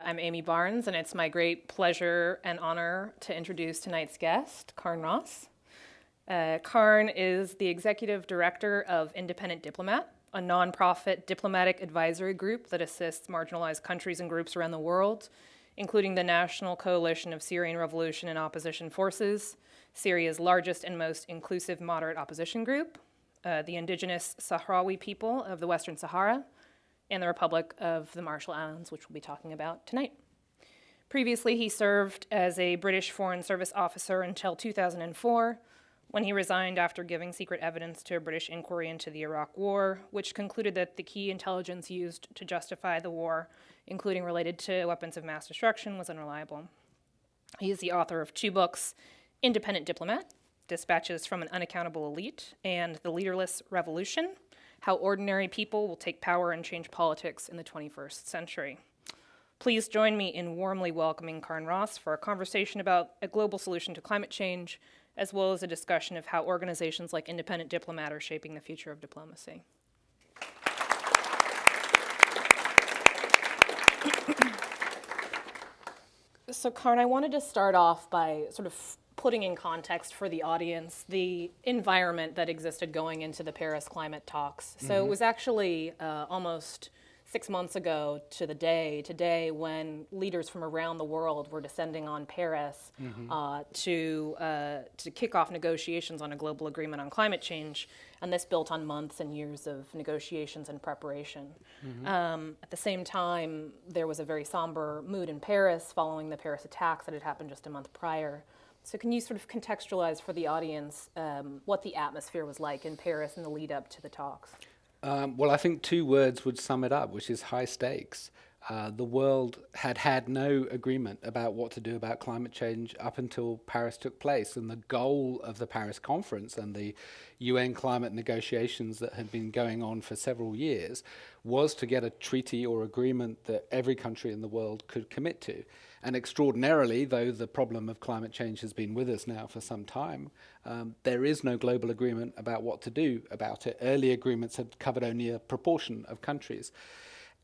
I'm Amy Barnes, and it's my great pleasure and honor to introduce tonight's guest, Carne Ross. Carne is the executive director of Independent Diplomat, a nonprofit diplomatic advisory group that assists marginalized countries and groups around the world, including the National Coalition of Syrian Revolution and Opposition Forces, Syria's largest and most inclusive moderate opposition group, the indigenous Sahrawi people of the Western Sahara, and the Republic of the Marshall Islands, which we'll be talking about tonight. Previously, he served as a British Foreign Service officer until 2004, when he resigned after giving secret evidence to a British inquiry into the Iraq War, which concluded that the key intelligence used to justify the war, including related to weapons of mass destruction, was unreliable. He is the author of 2 books, Independent Diplomat, Dispatches from an Unaccountable Elite, and The Leaderless Revolution, How Ordinary People Will Take Power and Change Politics in the 21st Century. Please join me in warmly welcoming Carne Ross for a conversation about a global solution to climate change, as well as a discussion of how organizations like Independent Diplomat are shaping the future of diplomacy. So Carne, I wanted to start off by sort of putting in context for the audience the environment that existed going into the Paris climate talks. So it was actually almost 6 months ago to the day today when leaders from around the world were descending on Paris to kick off negotiations on a global agreement on climate change, and this built on months and years of negotiations and preparation. At the same time, there was a very somber mood in Paris following the Paris attacks that had happened just a month prior. So can you sort of contextualize for the audience what the atmosphere was like in Paris in the lead up to the talks? Well, I think 2 words would sum it up, which is high stakes. The world had no agreement about what to do about climate change up until Paris took place. And the goal of the Paris conference and the UN climate negotiations that had been going on for several years was to get a treaty or agreement that every country in the world could commit to. And extraordinarily, though the problem of climate change has been with us now for some time, there is no global agreement about what to do about it. Early agreements had covered only a proportion of countries.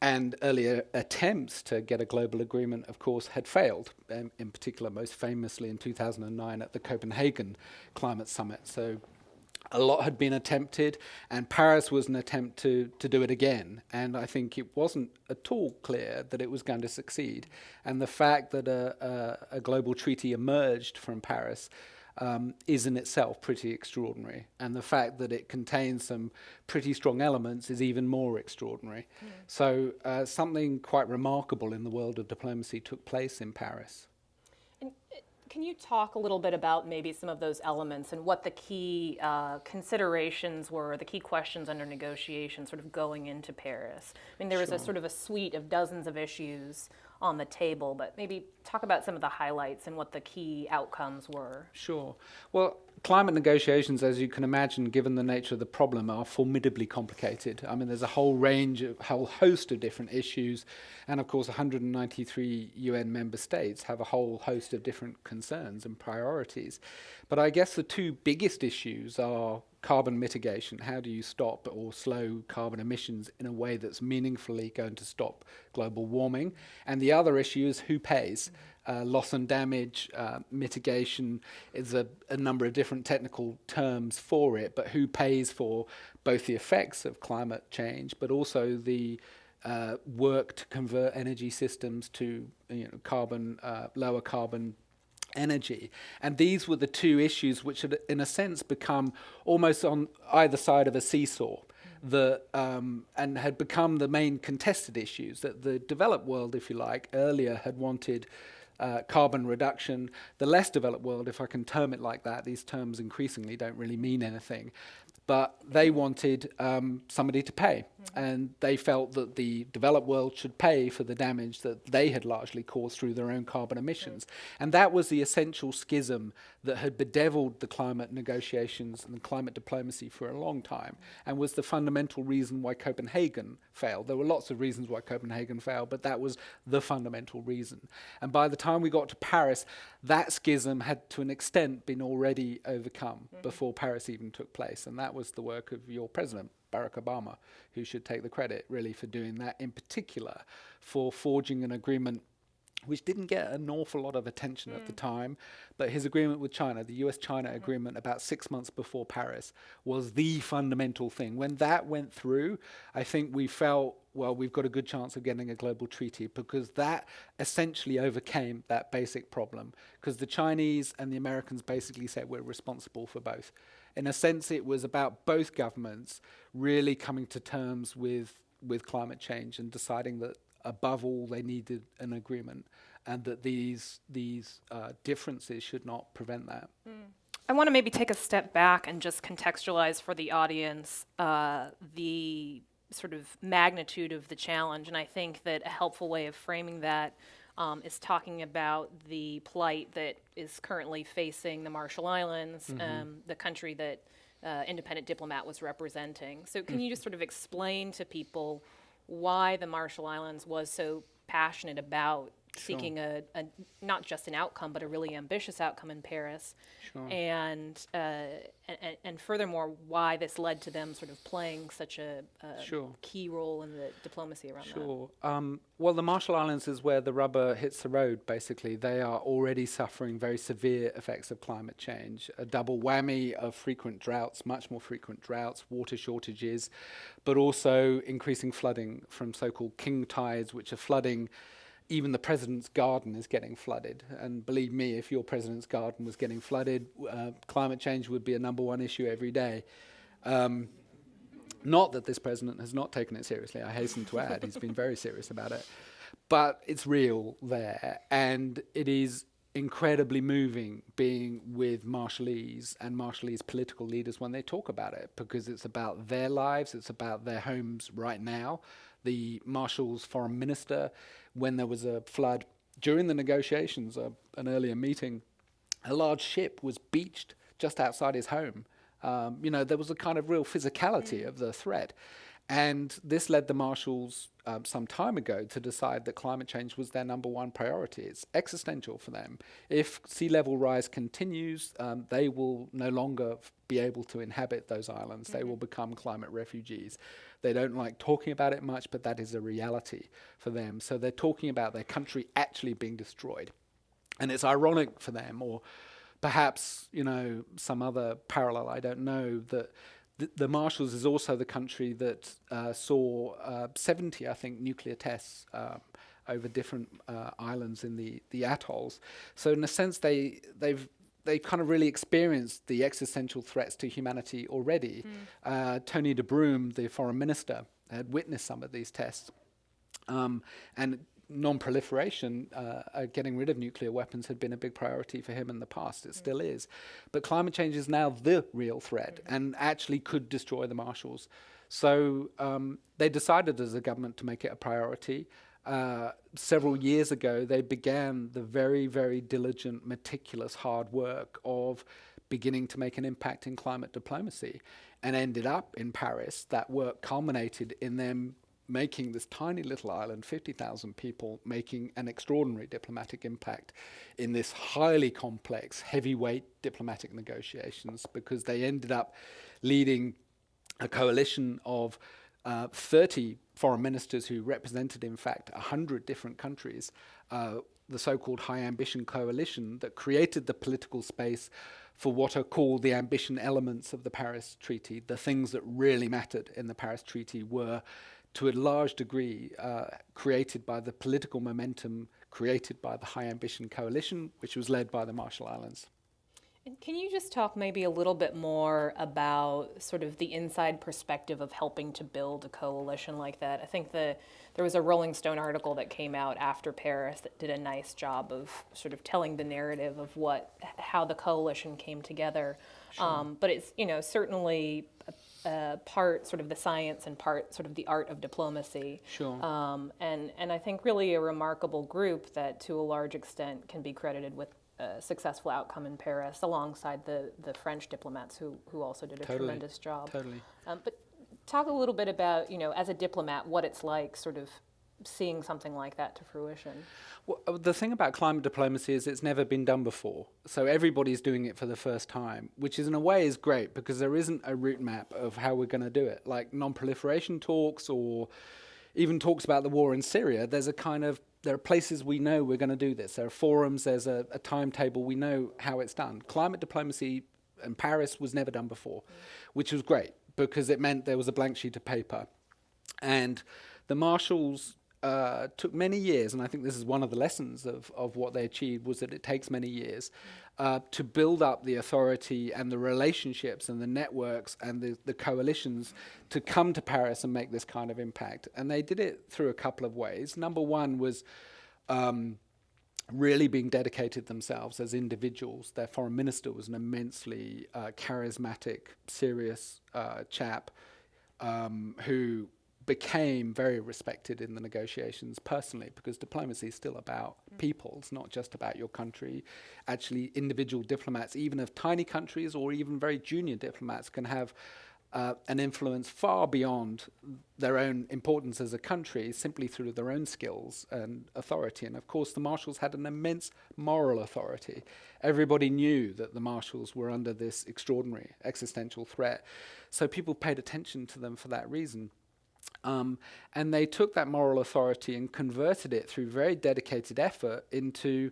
And earlier attempts to get a global agreement, of course, had failed, in particular, most famously in 2009 at the Copenhagen Climate Summit. So a lot had been attempted, and Paris was an attempt to do it again. And I think it wasn't at all clear that it was going to succeed. And the fact that a global treaty emerged from Paris is in itself pretty extraordinary. And the fact that it contains some pretty strong elements is even more extraordinary. So something quite remarkable in the world of diplomacy took place in Paris. And can you talk a little bit about maybe some of those elements and what the key considerations were, the key questions under negotiation sort of going into Paris? I mean, there was a sort of a suite of dozens of issues on the table, but maybe talk about some of the highlights and what the key outcomes were. Sure. Well, climate negotiations, as you can imagine, given the nature of the problem, are formidably complicated. I mean, there's a whole host of different issues, and of course 193 UN member states have a whole host of different concerns and priorities. But I guess the 2 biggest issues are carbon mitigation. How do you stop or slow carbon emissions in a way that's meaningfully going to stop global warming? And the other issue is who pays. Loss and damage mitigation is a number of different technical terms for it, but who pays for both the effects of climate change, but also the work to convert energy systems to lower carbon energy. And these were the 2 issues which had, in a sense, become almost on either side of a seesaw, and had become the main contested issues. That the developed world, if you like, earlier had wanted carbon reduction. The less developed world, if I can term it like that, these terms increasingly don't really mean anything, but they wanted somebody to pay. And they felt that the developed world should pay for the damage that they had largely caused through their own carbon emissions. And that was the essential schism that had bedeviled the climate negotiations and the climate diplomacy for a long time, and was the fundamental reason why Copenhagen failed. There were lots of reasons why Copenhagen failed, but that was the fundamental reason. And by the time we got to Paris, that schism had to an extent been already overcome before Paris even took place. And that was the work of your president, Barack Obama, who should take the credit really for doing that, in particular for forging an agreement which didn't get an awful lot of attention at the time. But his agreement with China, the US-China agreement about 6 months before Paris, was the fundamental thing. When that went through, I think we felt, well, we've got a good chance of getting a global treaty, because that essentially overcame that basic problem. Because the Chinese and the Americans basically said we're responsible for both. In a sense, it was about both governments really coming to terms with climate change and deciding that above all they needed an agreement, and that these differences should not prevent that. I want to maybe take a step back and just contextualize for the audience the sort of magnitude of the challenge. And I think that a helpful way of framing that is talking about the plight that is currently facing the Marshall Islands, the country that Independent Diplomat was representing. So can you just sort of explain to people why the Marshall Islands was so passionate about seeking a not just an outcome, but a really ambitious outcome in Paris, and furthermore, why this led to them sort of playing such a key role in the diplomacy around that? Well, the Marshall Islands is where the rubber hits the road, basically. They are already suffering very severe effects of climate change, a double whammy of frequent droughts, much more frequent droughts, water shortages, but also increasing flooding from so-called king tides, which are flooding. Even the president's garden is getting flooded. And believe me, if your president's garden was getting flooded, climate change would be a number one issue every day. Not that this president has not taken it seriously, I hasten to add. He's been very serious about it. But it's real there. And it is incredibly moving being with Marshallese and Marshallese political leaders when they talk about it, because it's about their lives, it's about their homes right now. The Marshall's foreign minister, when there was a flood, during the negotiations, an earlier meeting, a large ship was beached just outside his home. There was a kind of real physicality of the threat. And this led the Marshalls some time ago to decide that climate change was their number one priority. It's existential for them. If sea level rise continues, they will no longer be able to inhabit those islands. They will become climate refugees. They don't like talking about it much, but that is a reality for them. So they're talking about their country actually being destroyed. And it's ironic for them, or perhaps, some other parallel, I don't know, that the Marshalls is also the country that saw 70, I think, nuclear tests over different islands in the atolls. So in a sense, they've kind of really experienced the existential threats to humanity already. Tony de Broom, the foreign minister, had witnessed some of these tests. And non-proliferation, getting rid of nuclear weapons, had been a big priority for him in the past. It still is. But climate change is now the real threat and actually could destroy the Marshalls. So they decided as a government to make it a priority. Several years ago, they began the very, very diligent, meticulous, hard work of beginning to make an impact in climate diplomacy, and ended up in Paris. That work culminated in them making this tiny little island, 50,000 people, making an extraordinary diplomatic impact in this highly complex, heavyweight diplomatic negotiations, because they ended up leading a coalition of 30 foreign ministers who represented, in fact, 100 different countries, the so-called High Ambition Coalition that created the political space for what are called the ambition elements of the Paris Treaty. The things that really mattered in the Paris Treaty were, to a large degree, created by the political momentum created by the High Ambition Coalition, which was led by the Marshall Islands. And can you just talk maybe a little bit more about sort of the inside perspective of helping to build a coalition like that? I think there was a Rolling Stone article that came out after Paris that did a nice job of sort of telling the narrative of how the coalition came together. Sure. But it's, certainly part sort of the science and part sort of the art of diplomacy. Sure. And I think really a remarkable group that to a large extent can be credited with a successful outcome in Paris, alongside the French diplomats who also did a tremendous job. Totally. But talk a little bit about, as a diplomat, what it's like sort of seeing something like that to fruition. Well, the thing about climate diplomacy is it's never been done before. So everybody's doing it for the first time, which is in a way is great, because there isn't a route map of how we're going to do it. Like non-proliferation talks, or even talks about the war in Syria, there's a kind of there are places we know we're going to do this. There are forums, there's a timetable, we know how it's done. Climate diplomacy in Paris was never done before, which was great because it meant there was a blank sheet of paper. And the Marshalls took many years, and I think this is one of the lessons of what they achieved, was that it takes many years to build up the authority and the relationships and the networks and the coalitions to come to Paris and make this kind of impact. And they did it through a couple of ways. Number one was really being dedicated themselves as individuals. Their foreign minister was an immensely charismatic, serious chap who became very respected in the negotiations personally, because diplomacy is still about people. It's not just about your country. Actually, individual diplomats, even of tiny countries or even very junior diplomats, can have an influence far beyond their own importance as a country simply through their own skills and authority. And of course, the Marshalls had an immense moral authority. Everybody knew that the Marshalls were under this extraordinary existential threat. So people paid attention to them for that reason. And they took that moral authority and converted it through very dedicated effort into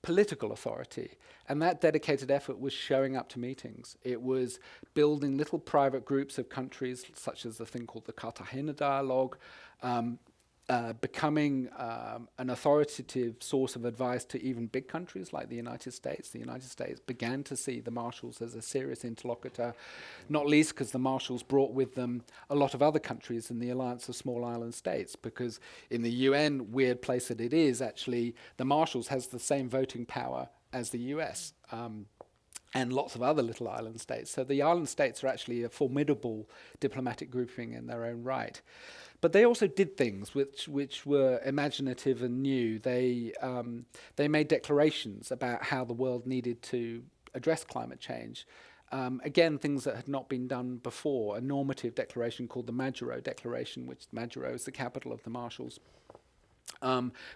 political authority. And that dedicated effort was showing up to meetings. It was building little private groups of countries, such as the thing called the Cartagena Dialogue, becoming an authoritative source of advice to even big countries like the United States. The United States began to see the Marshalls as a serious interlocutor, not least because the Marshalls brought with them a lot of other countries in the Alliance of Small Island States, because in the UN, weird place that it is, actually, the Marshalls has the same voting power as the US. And lots of other little island states. So the island states are actually a formidable diplomatic grouping in their own right. But they also did things which were imaginative and new. They made declarations about how the world needed to address climate change. Again, things that had not been done before. A normative declaration called the Majuro Declaration, which Majuro is the capital of the Marshalls,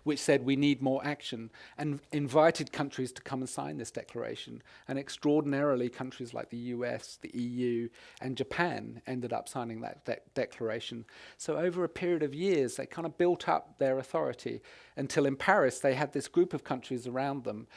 which said we need more action, and invited countries to come and sign this declaration. And extraordinarily, countries like the US, the EU, and Japan ended up signing that declaration. So over a period of years, they kind of built up their authority until in Paris, they had this group of countries around them.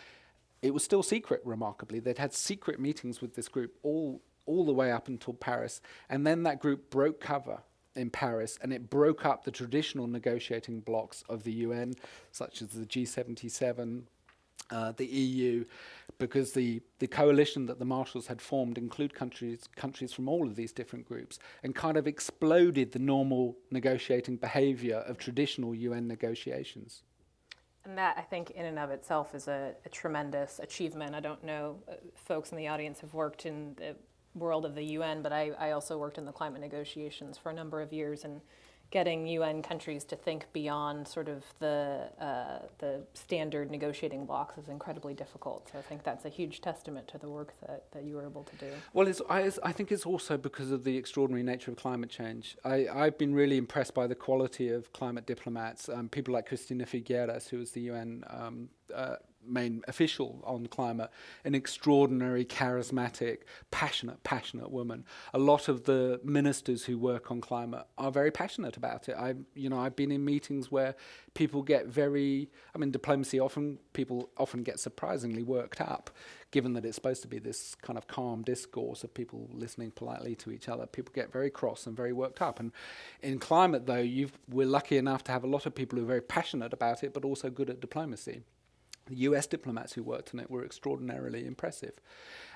It was still secret, remarkably. They'd had secret meetings with this group all the way up until Paris. And then that group broke cover in Paris, and it broke up the traditional negotiating blocks of the UN, such as the G77, the EU, because the coalition that the Marshalls had formed include countries from all of these different groups, and kind of exploded the normal negotiating behavior of traditional UN negotiations. And that, I think, in and of itself is a tremendous achievement. I don't know, folks in the audience have worked in the world of the UN, but I also worked in the climate negotiations for a number of years, and getting UN countries to think beyond sort of the standard negotiating blocks is incredibly difficult. So I think that's a huge testament to the work that you were able to do. Well, I think it's also because of the extraordinary nature of climate change. I've been really impressed by the quality of climate diplomats, people like Cristina Figueres, who was the UN main official on climate, an extraordinary, charismatic, passionate woman. A lot of the ministers who work on climate are very passionate about it. I've been in meetings where people get people often get surprisingly worked up, given that it's supposed to be this kind of calm discourse of people listening politely to each other. People get very cross and very worked up. And in climate, though, we're lucky enough to have a lot of people who are very passionate about it, but also good at diplomacy. The US diplomats who worked on it were extraordinarily impressive.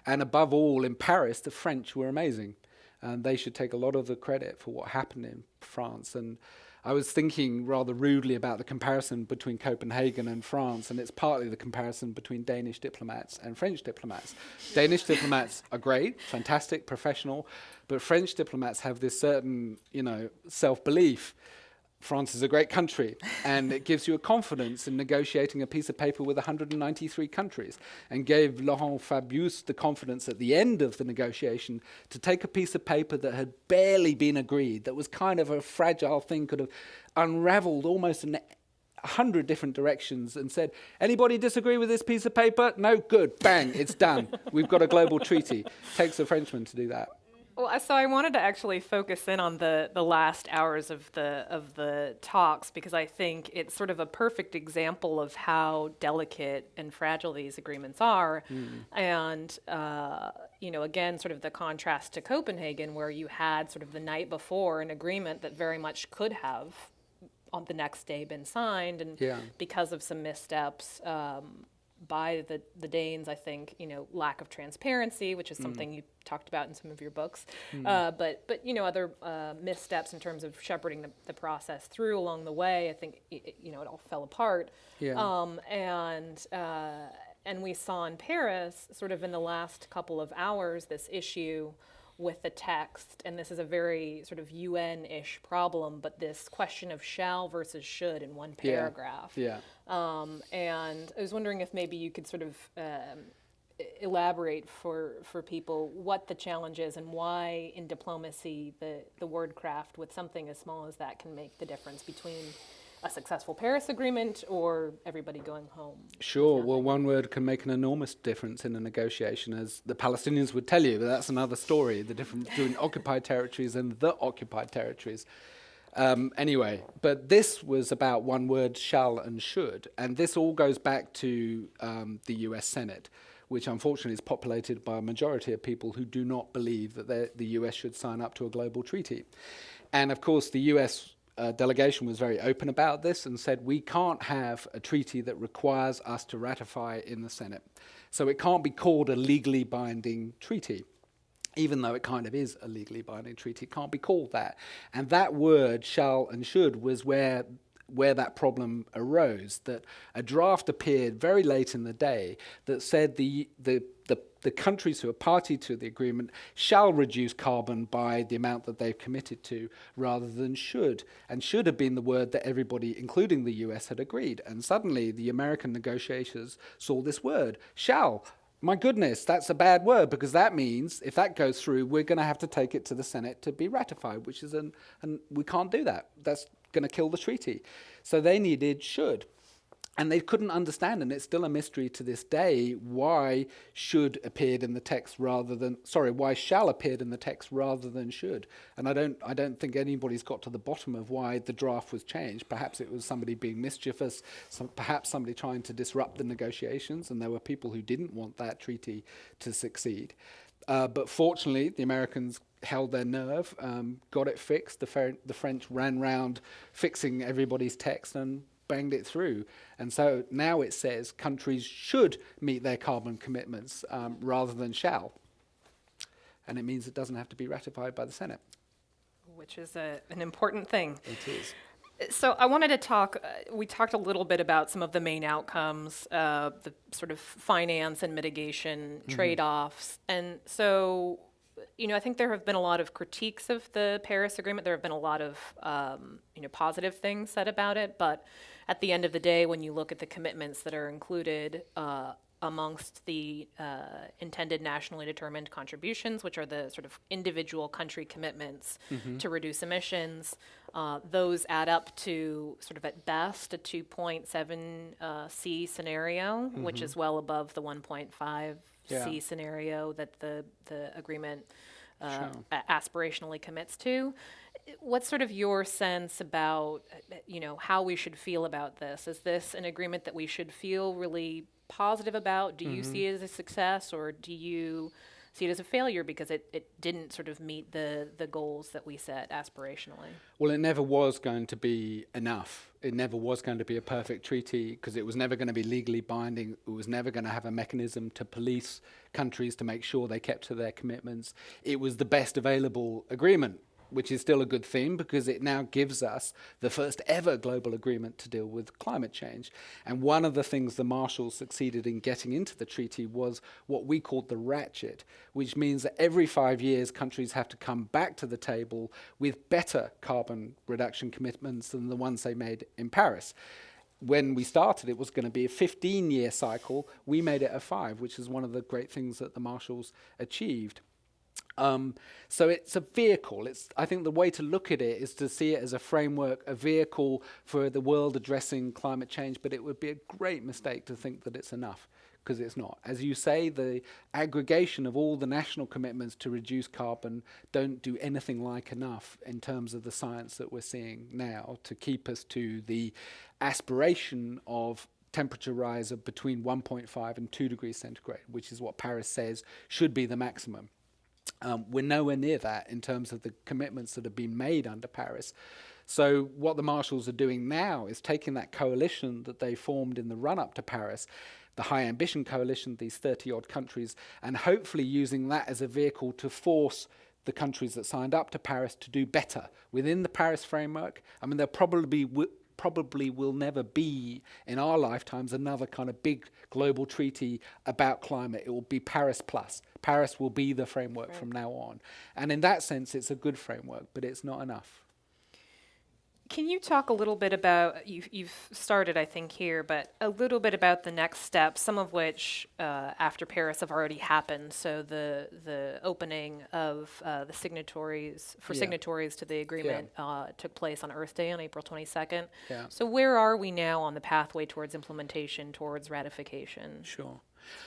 And above all, in Paris, the French were amazing. And they should take a lot of the credit for what happened in France. And I was thinking rather rudely about the comparison between Copenhagen and France, and it's partly the comparison between Danish diplomats and French diplomats. Danish diplomats are great, fantastic, professional, but French diplomats have this certain, self-belief. France is a great country, and it gives you a confidence in negotiating a piece of paper with 193 countries, and gave Laurent Fabius the confidence at the end of the negotiation to take a piece of paper that had barely been agreed, that was kind of a fragile thing, could have unraveled almost in 100 different directions, and said, anybody disagree with this piece of paper? No? Good. Bang. It's done. We've got a global treaty. Takes a Frenchman to do that. Well, so I wanted to actually focus in on the last hours of the talks, because I think it's sort of a perfect example of how delicate and fragile these agreements are, and again, sort of the contrast to Copenhagen, where you had sort of the night before an agreement that very much could have on the next day been signed, and Yeah. because of some missteps by the Danes, I think, lack of transparency, which is something you talked about in some of your books, but other missteps in terms of shepherding the process through along the way, I think it all fell apart. Yeah. And we saw in Paris, sort of in the last couple of hours, this issue with the text, and this is a very sort of UN-ish problem, but this question of shall versus should in one paragraph. Yeah. And I was wondering if maybe you could sort of elaborate for people what the challenge is and why in diplomacy the wordcraft with something as small as that can make the difference between a successful Paris Agreement or everybody going home. Sure. Well, one word can make an enormous difference in a negotiation, as the Palestinians would tell you, but that's another story, the difference between occupied territories and the occupied territories. Anyway, but this was about one word, shall and should, and this all goes back to the US Senate, which unfortunately is populated by a majority of people who do not believe that the US should sign up to a global treaty. And of course, the US delegation was very open about this and said we can't have a treaty that requires us to ratify in the Senate. So it can't be called a legally binding treaty. Even though it kind of is a legally binding treaty, it can't be called that. And that word, shall and should, was where that problem arose, that a draft appeared very late in the day that said the countries who are party to the agreement shall reduce carbon by the amount that they've committed to, rather than should. And should have been the word that everybody, including the US, had agreed. And suddenly the American negotiators saw this word, shall. My goodness, that's a bad word, because that means if that goes through, we're going to have to take it to the Senate to be ratified, which is and we can't do that. That's going to kill the treaty. So they needed should. And they couldn't understand, and it's still a mystery to this day, why should appeared in the text rather than, why shall appeared in the text rather than should. And I don't think anybody's got to the bottom of why the draft was changed. Perhaps it was somebody being mischievous, perhaps somebody trying to disrupt the negotiations, and there were people who didn't want that treaty to succeed. But fortunately, the Americans held their nerve, got it fixed. The French ran round fixing everybody's text and banged it through. And so now it says countries should meet their carbon commitments rather than shall. And it means it doesn't have to be ratified by the Senate. Which is an important thing. It is. So I wanted to talk, we talked a little bit about some of the main outcomes, the sort of finance and mitigation trade-offs. And so, I think there have been a lot of critiques of the Paris Agreement. There have been a lot of, positive things said about it. But at the end of the day, when you look at the commitments that are included amongst the intended nationally determined contributions, which are the sort of individual country commitments to reduce emissions, those add up to sort of at best a 2.7 C scenario, which is well above the 1.5 C scenario that the agreement aspirationally commits to. What's sort of your sense about, how we should feel about this? Is this an agreement that we should feel really positive about? Do you see it as a success, or do you see it as a failure because it didn't sort of meet the goals that we set aspirationally? Well, it never was going to be enough. It never was going to be a perfect treaty because it was never going to be legally binding. It was never going to have a mechanism to police countries to make sure they kept to their commitments. It was the best available agreement, which is still a good thing because it now gives us the first ever global agreement to deal with climate change. And one of the things the Marshals succeeded in getting into the treaty was what we called the ratchet, which means that every 5 years countries have to come back to the table with better carbon reduction commitments than the ones they made in Paris. When we started, it was going to be a 15-year cycle. We made it a 5, which is one of the great things that the Marshals achieved. So it's a vehicle. I think the way to look at it is to see it as a framework, a vehicle for the world addressing climate change, but it would be a great mistake to think that it's enough, because it's not. As you say, the aggregation of all the national commitments to reduce carbon don't do anything like enough in terms of the science that we're seeing now to keep us to the aspiration of temperature rise of between 1.5 and 2 degrees centigrade, which is what Paris says should be the maximum. We're nowhere near that in terms of the commitments that have been made under Paris. So what the Marshals are doing now is taking that coalition that they formed in the run-up to Paris, the High Ambition Coalition, these 30-odd countries, and hopefully using that as a vehicle to force the countries that signed up to Paris to do better within the Paris framework. I mean, there probably will never be in our lifetimes another kind of big global treaty about climate. It will be Paris plus. Paris will be the framework from now on. And in that sense, it's a good framework, but it's not enough. Can you talk a little bit about, you've started, I think, here, but a little bit about the next steps, some of which after Paris have already happened. So the opening of the signatories to the agreement took place on Earth Day on April 22nd. Yeah. So where are we now on the pathway towards implementation, towards ratification? Sure.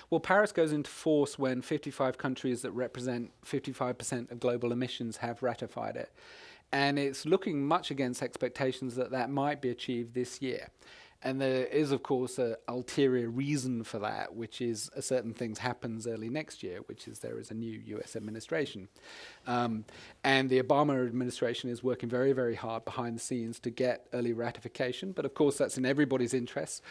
Well, Paris goes into force when 55 countries that represent 55% of global emissions have ratified it. And it's looking much against expectations that might be achieved this year. And there is, of course, an ulterior reason for that, which is a certain things happens early next year, which is there is a new US administration. And the Obama administration is working very, very hard behind the scenes to get early ratification. But of course, that's in everybody's interest,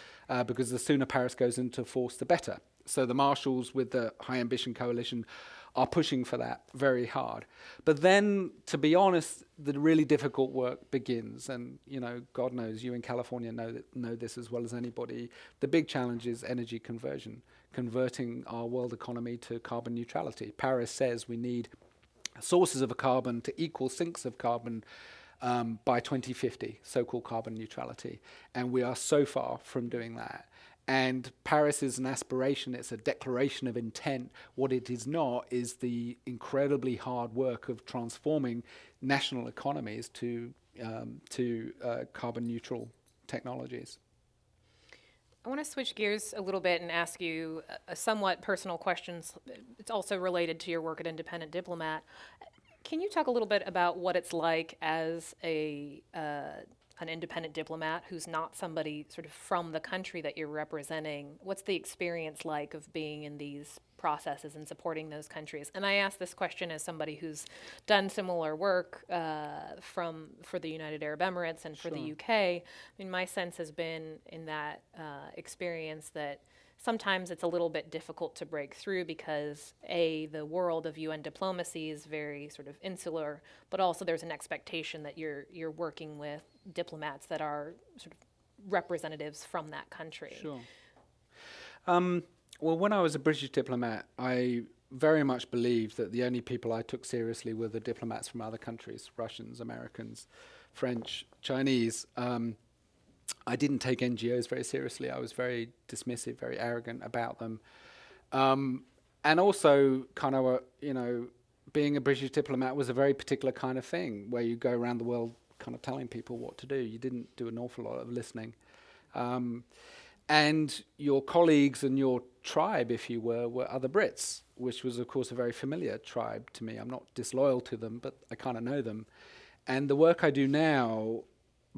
because the sooner Paris goes into force, the better. So the Marshals with the High Ambition Coalition are pushing for that very hard. But then, to be honest, the really difficult work begins. And, you know, God knows, you in California know this as well as anybody. The big challenge is energy conversion, converting our world economy to carbon neutrality. Paris says we need sources of carbon to equal sinks of carbon by 2050, so-called carbon neutrality. And we are so far from doing that. And Paris is an aspiration, it's a declaration of intent. What it is not is the incredibly hard work of transforming national economies to carbon neutral technologies. I want to switch gears a little bit and ask you a somewhat personal question. It's also related to your work at Independent Diplomat. Can you talk a little bit about what it's like as an independent diplomat who's not somebody sort of from the country that you're representing? What's the experience like of being in these processes and supporting those countries? And I ask this question as somebody who's done similar work for the United Arab Emirates and for the UK. I mean, my sense has been in that experience that sometimes it's a little bit difficult to break through because the world of UN diplomacy is very sort of insular, but also there's an expectation that you're working with diplomats that are sort of representatives from that country. Sure. Well, when I was a British diplomat, I very much believed that the only people I took seriously were the diplomats from other countries, Russians, Americans, French, Chinese. I didn't take NGOs very seriously. I was very dismissive, very arrogant about them. And also kind of, being a British diplomat was a very particular kind of thing where you go around the world kind of telling people what to do. You didn't do an awful lot of listening. And your colleagues and your tribe, if you were other Brits, which was, of course, a very familiar tribe to me. I'm not disloyal to them, but I kind of know them. And the work I do now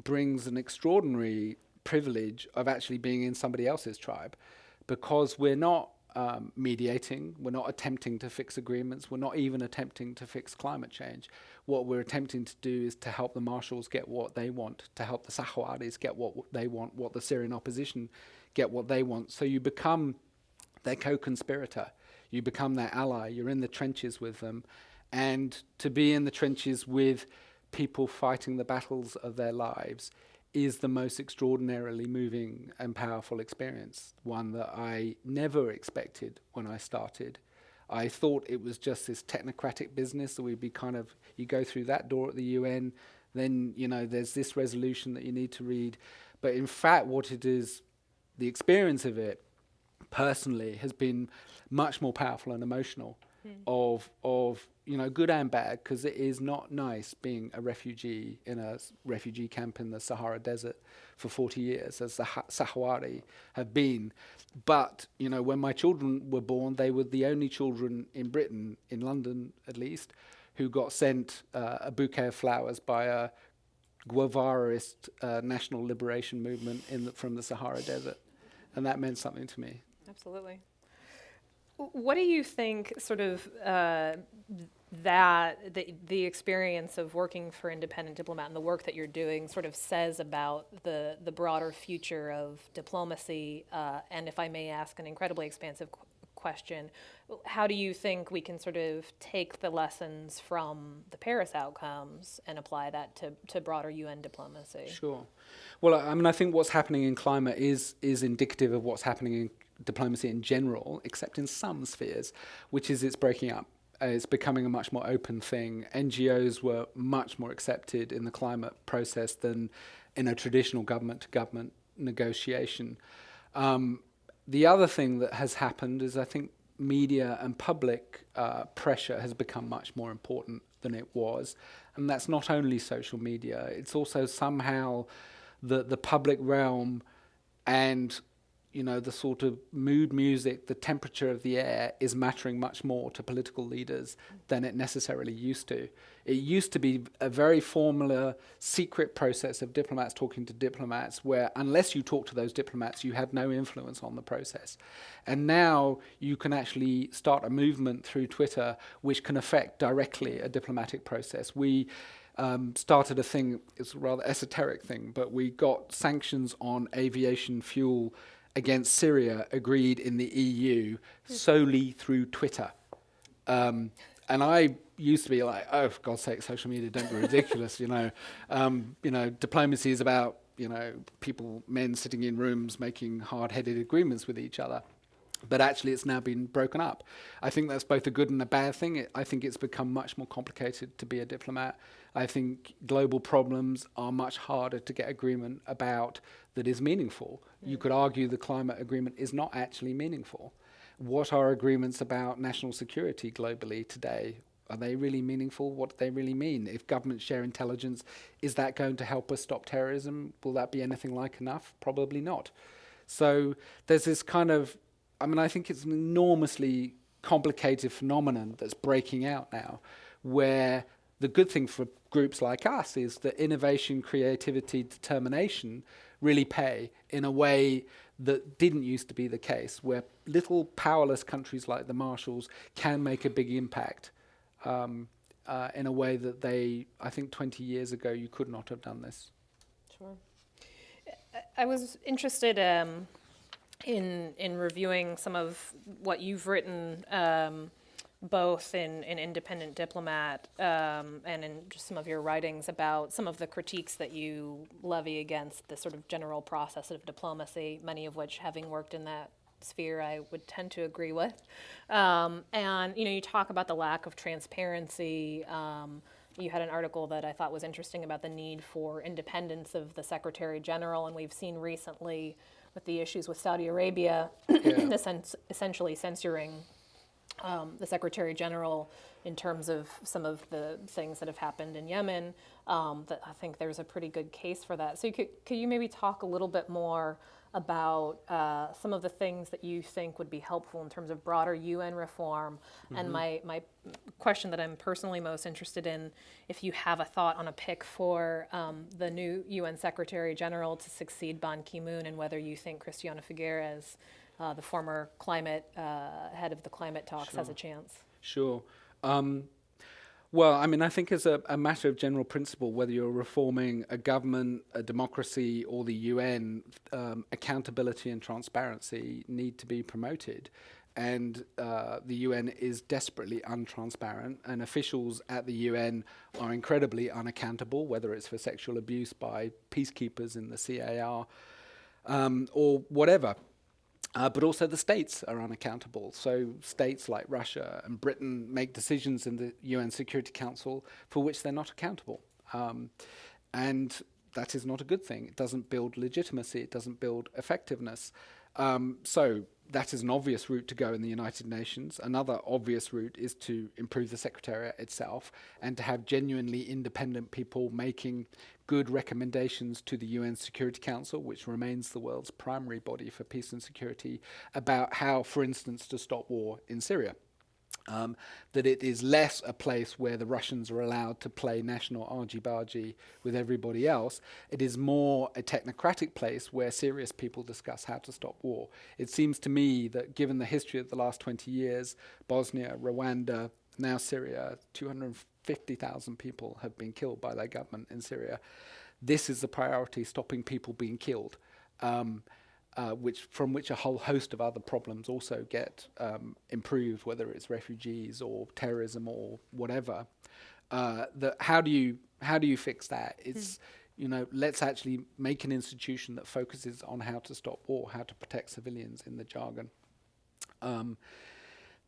brings an extraordinary privilege of actually being in somebody else's tribe, because we're not mediating, we're not attempting to fix agreements, we're not even attempting to fix climate change. What we're attempting to do is to help the Marshals get what they want, to help the Sahrawis get what they want, what the Syrian opposition get what they want. So you become their co-conspirator, you become their ally, you're in the trenches with them. And to be in the trenches with people fighting the battles of their lives is the most extraordinarily moving and powerful experience, one that I never expected when I started. I thought it was just this technocratic business that we'd be you go through that door at the UN, then, there's this resolution that you need to read. But in fact, what it is, the experience of it personally has been much more powerful and emotional. of good and bad, because it is not nice being a refugee in a refugee camp in the Sahara Desert for 40 years, as the Sahrawi have been. But, when my children were born, they were the only children in Britain, in London at least, who got sent a bouquet of flowers by a Guevarist national liberation movement from the Sahara Desert. And that meant something to me. Absolutely. What do you think sort of that the experience of working for Independent Diplomat and the work that you're doing sort of says about the broader future of diplomacy? And if I may ask an incredibly expansive question, how do you think we can sort of take the lessons from the Paris outcomes and apply that to broader UN diplomacy? Sure. Well, I think what's happening in climate is indicative of what's happening in diplomacy in general, except in some spheres, which is it's breaking up. It's becoming a much more open thing. NGOs were much more accepted in the climate process than in a traditional government-to-government negotiation. The other thing that has happened is I think media and public pressure has become much more important than it was. And that's not only social media, it's also somehow the public realm and the sort of mood music, the temperature of the air is mattering much more to political leaders than it necessarily used to. It used to be a very formula, secret process of diplomats talking to diplomats where unless you talk to those diplomats, you had no influence on the process. And now you can actually start a movement through Twitter which can affect directly a diplomatic process. We started a thing, it's a rather esoteric thing, but we got sanctions on aviation fuel against Syria agreed in the EU solely through Twitter. And I used to be like, oh, for God's sake, social media, don't be ridiculous, diplomacy is about, men sitting in rooms making hard-headed agreements with each other. But actually it's now been broken up. I think that's both a good and a bad thing. I think it's become much more complicated to be a diplomat. I think global problems are much harder to get agreement about that is meaningful. You could argue the climate agreement is not actually meaningful. What are agreements about national security globally today? Are they really meaningful? What do they really mean? If governments share intelligence, is that going to help us stop terrorism? Will that be anything like enough? Probably not. So there's this kind of, I think it's an enormously complicated phenomenon that's breaking out now, where the good thing for groups like us is that innovation, creativity, determination really pay in a way that didn't used to be the case, where little powerless countries like the Marshalls can make a big impact in a way that I think 20 years ago, you could not have done this. Sure. I was interested in reviewing some of what you've written, both in Independent Diplomat and in just some of your writings about some of the critiques that you levy against the sort of general process of diplomacy, many of which, having worked in that sphere, I would tend to agree with. And, you talk about the lack of transparency. You had an article that I thought was interesting about the need for independence of the Secretary General, and we've seen recently with the issues with Saudi Arabia, essentially censoring the Secretary General in terms of some of the things that have happened in Yemen, that I think there's a pretty good case for that. So could you maybe talk a little bit more about some of the things that you think would be helpful in terms of broader UN reform? Mm-hmm. And my question that I'm personally most interested in, if you have a thought on a pick for the new UN Secretary General to succeed Ban Ki-moon, and whether you think Cristiano Figueres, the former climate head of the climate talks, has a chance. Sure. Well, I think as a matter of general principle, whether you're reforming a government, a democracy, or the UN, accountability and transparency need to be promoted. And the UN is desperately untransparent, and officials at the UN are incredibly unaccountable, whether it's for sexual abuse by peacekeepers in the CAR or whatever. But also the states are unaccountable. So states like Russia and Britain make decisions in the UN Security Council for which they're not accountable. And that is not a good thing. It doesn't build legitimacy. It doesn't build effectiveness. So That is an obvious route to go in the United Nations. Another obvious route is to improve the Secretariat itself and to have genuinely independent people making good recommendations to the UN Security Council, which remains the world's primary body for peace and security, about how, for instance, to stop war in Syria. That it is less a place where the Russians are allowed to play national argy-bargy with everybody else. It is more a technocratic place where serious people discuss how to stop war. It seems to me that given the history of the last 20 years, Bosnia, Rwanda, now Syria, 250,000 people have been killed by their government in Syria. This is the priority, stopping people being killed. From which a whole host of other problems also get improved, whether it's refugees or terrorism or whatever. How do you fix that? It's let's actually make an institution that focuses on how to stop war, how to protect civilians in the jargon.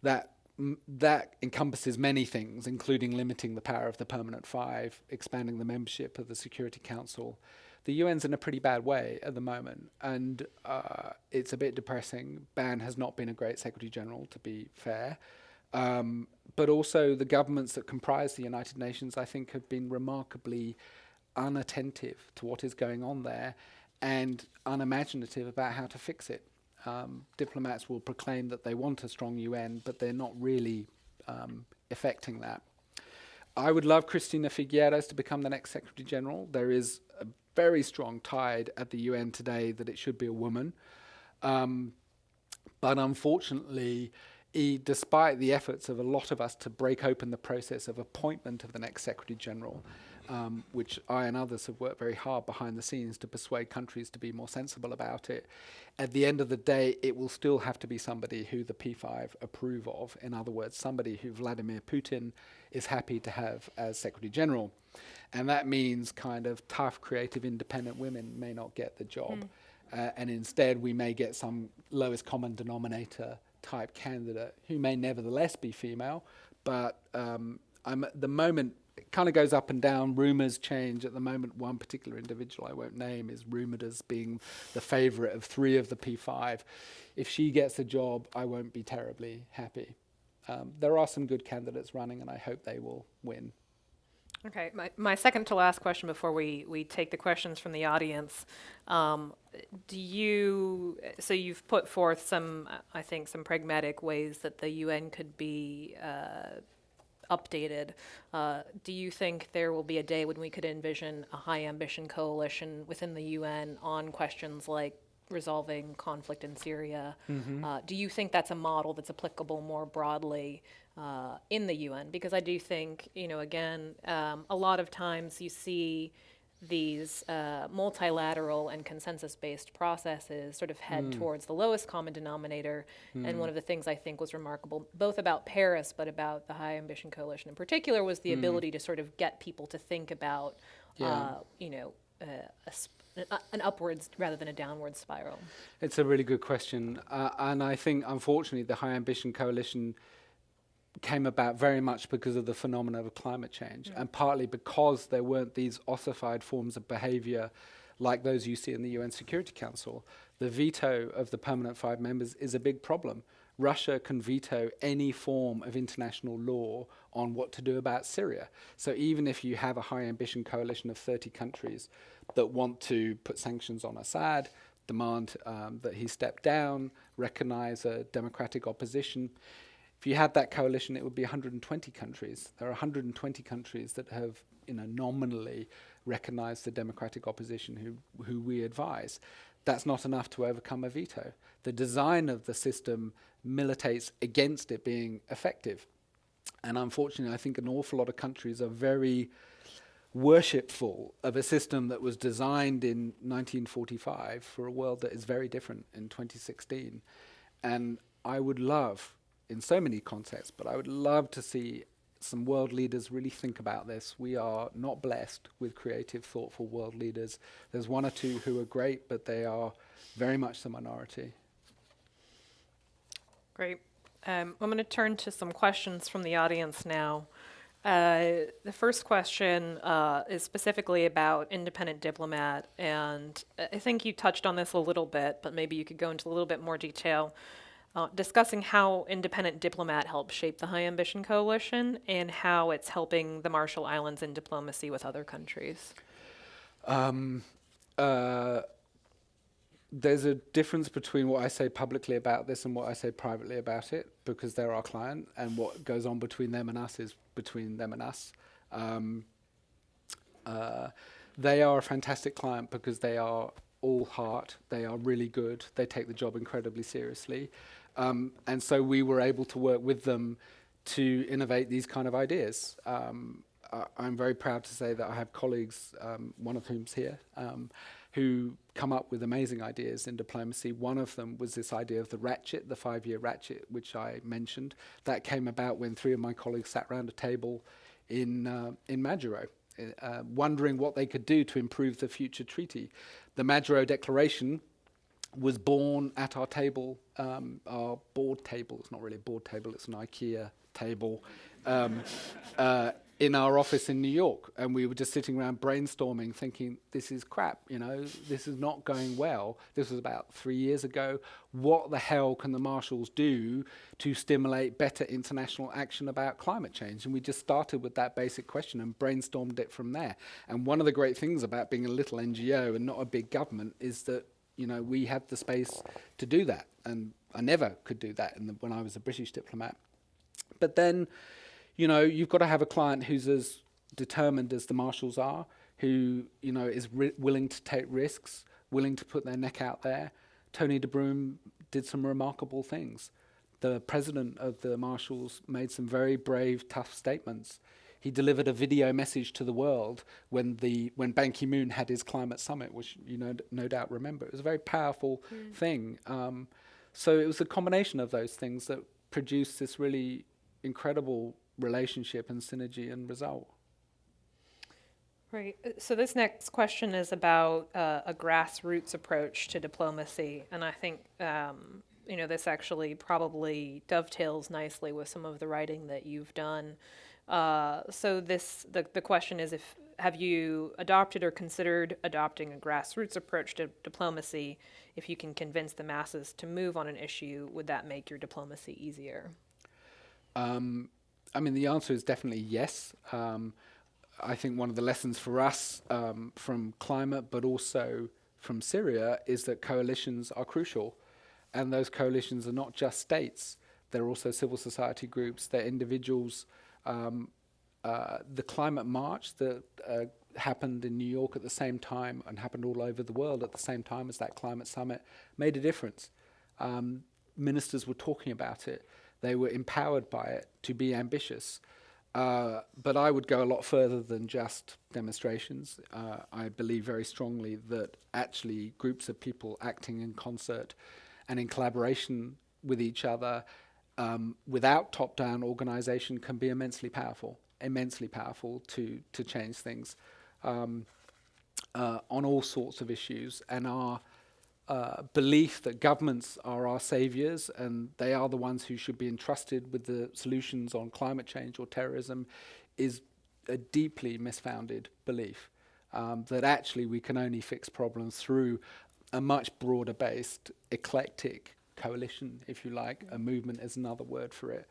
That encompasses many things, including limiting the power of the Permanent Five, expanding the membership of the Security Council. The UN's in a pretty bad way at the moment, and it's a bit depressing. Ban has not been a great Secretary General, to be fair. But also the governments that comprise the United Nations, I think, have been remarkably unattentive to what is going on there and unimaginative about how to fix it. Diplomats will proclaim that they want a strong UN, but they're not really effecting that. I would love Cristina Figueiredo to become the next Secretary General. There is a very strong tide at the UN today that it should be a woman. But unfortunately, despite the efforts of a lot of us to break open the process of appointment of the next Secretary General, which I and others have worked very hard behind the scenes to persuade countries to be more sensible about it, at the end of the day, it will still have to be somebody who the P5 approve of. In other words, somebody who Vladimir Putin is happy to have as Secretary General. And that means kind of tough, creative, independent women may not get the job. And instead, we may get some lowest common denominator type candidate who may nevertheless be female. But I'm at the moment, it kind of goes up and down. Rumors change. At the moment, one particular individual I won't name is rumored as being the favorite of 3 of the P5. If she gets a job, I won't be terribly happy. There are some good candidates running, and I hope they will win. Okay, my second to last question before we take the questions from the audience. So you've put forth some, I think, some pragmatic ways that the UN could be updated. Do you think there will be a day when we could envision a high ambition coalition within the UN on questions like resolving conflict in Syria? Do you think that's a model that's applicable more broadly in the UN? Because I do think, again, a lot of times you see these multilateral and consensus-based processes sort of head towards the lowest common denominator. And one of the things I think was remarkable, both about Paris, but about the High Ambition Coalition in particular, was the ability to sort of get people to think about, an upwards rather than a downward spiral. It's a really good question. And I think, unfortunately, the High Ambition Coalition came about very much because of the phenomena of climate change, and partly because there weren't these ossified forms of behavior like those you see in the UN Security Council. The veto of the Permanent Five members is a big problem. Russia can veto any form of international law on what to do about Syria. So even if you have a high ambition coalition of 30 countries that want to put sanctions on Assad, demand that he step down, recognize a democratic opposition, if you had that coalition, it would be 120 countries. There are 120 countries that have, nominally recognized the democratic opposition who we advise. That's not enough to overcome a veto. The design of the system militates against it being effective. And unfortunately, I think an awful lot of countries are very worshipful of a system that was designed in 1945 for a world that is very different in 2016. And I would love, in so many contexts, but I would love to see some world leaders really think about this. We are not blessed with creative, thoughtful world leaders. There's 1 or 2 who are great, but they are very much the minority. Great. I'm going to turn to some questions from the audience now. The first question is specifically about Independent Diplomat, and I think you touched on this a little bit, but maybe you could go into a little bit more detail. discussing how Independent Diplomat helps shape the High Ambition Coalition and how it's helping the Marshall Islands in diplomacy with other countries. There's a difference between what I say publicly about this and what I say privately about it, because they're our client, and what goes on between them and us is between them and us. They are a fantastic client because they are all heart, they are really good, they take the job incredibly seriously. And so we were able to work with them to innovate these kind of ideas. I'm very proud to say that I have colleagues, one of whom's here, who come up with amazing ideas in diplomacy. One of them was this idea of the ratchet, the 5-year ratchet, which I mentioned. That came about when 3 of my colleagues sat around a table in Majuro, wondering what they could do to improve the future treaty. The Majuro Declaration was born at our table, our board table. It's not really a board table, it's an IKEA table, in our office in New York. And we were just sitting around brainstorming, thinking, this is crap, this is not going well. This was about 3 years ago. What the hell can the Marshalls do to stimulate better international action about climate change? And we just started with that basic question and brainstormed it from there. And one of the great things about being a little NGO and not a big government is that we have the space to do that. And I never could do that when I was a British diplomat. But then, you've got to have a client who's as determined as the Marshalls are, who, is willing to take risks, willing to put their neck out there. Tony de Broom did some remarkable things. The president of the Marshalls made some very brave, tough statements. He delivered a video message to the world when Ban Ki-moon had his climate summit, which no doubt remember. It was a very powerful thing. So it was a combination of those things that produced this really incredible relationship and synergy and result. Right. So this next question is about a grassroots approach to diplomacy, and I think this actually probably dovetails nicely with some of the writing that you've done. So the question is, have you adopted or considered adopting a grassroots approach to diplomacy? If you can convince the masses to move on an issue, would that make your diplomacy easier? The answer is definitely yes. I think one of the lessons for us from climate, but also from Syria, is that coalitions are crucial. And those coalitions are not just states. They're also civil society groups, they're individuals. The climate march that happened in New York at the same time and happened all over the world at the same time as that climate summit made a difference. Ministers were talking about it. They were empowered by it to be ambitious. But I would go a lot further than just demonstrations. I believe very strongly that actually groups of people acting in concert and in collaboration with each other without top-down organization can be immensely powerful to change things on all sorts of issues. And our belief that governments are our saviors and they are the ones who should be entrusted with the solutions on climate change or terrorism is a deeply misfounded belief. That actually we can only fix problems through a much broader based, eclectic coalition, if you like. A movement is another word for it.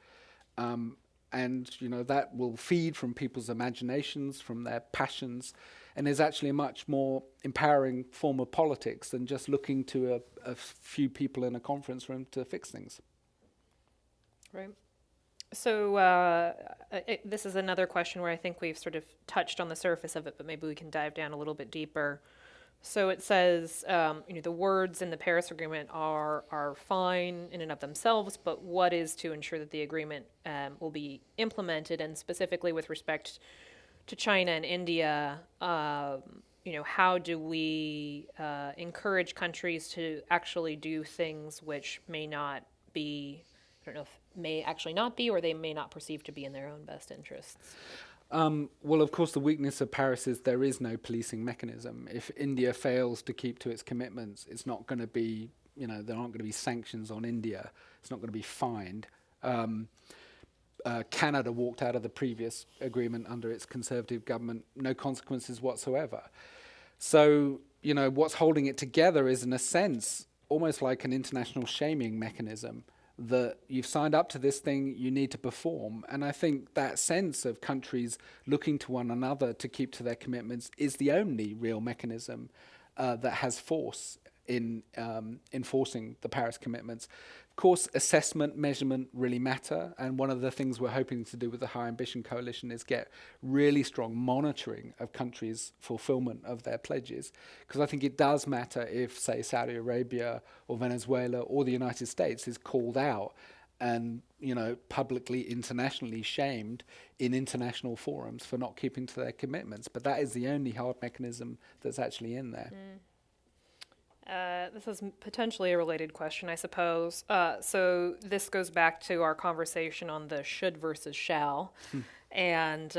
And that will feed from people's imaginations, from their passions, and is actually a much more empowering form of politics than just looking to a few people in a conference room to fix things. Right. So this is another question where I think we've sort of touched on the surface of it, but maybe we can dive down a little bit deeper. So it says, the words in the Paris Agreement are fine in and of themselves, but what is to ensure that the agreement will be implemented, and specifically with respect to China and India, how do we encourage countries to actually do things which may not be, may actually not be, or they may not perceive to be in their own best interests? Well, of course, the weakness of Paris is there is no policing mechanism. If India fails to keep to its commitments, it's not going to be, there aren't going to be sanctions on India. It's not going to be fined. Canada walked out of the previous agreement under its conservative government, no consequences whatsoever. So, what's holding it together is, in a sense, almost like an international shaming mechanism, that you've signed up to this thing, you need to perform. And I think that sense of countries looking to one another to keep to their commitments is the only real mechanism that has force in enforcing the Paris commitments. Of course, assessment, measurement really matter, and one of the things we're hoping to do with the High Ambition Coalition is get really strong monitoring of countries' fulfillment of their pledges, because I think it does matter if, say, Saudi Arabia or Venezuela or the United States is called out and, you know, publicly, internationally shamed in international forums for not keeping to their commitments. But that is the only hard mechanism that's actually in there. This is potentially a related question, I suppose. So this goes back to our conversation on the should versus shall, and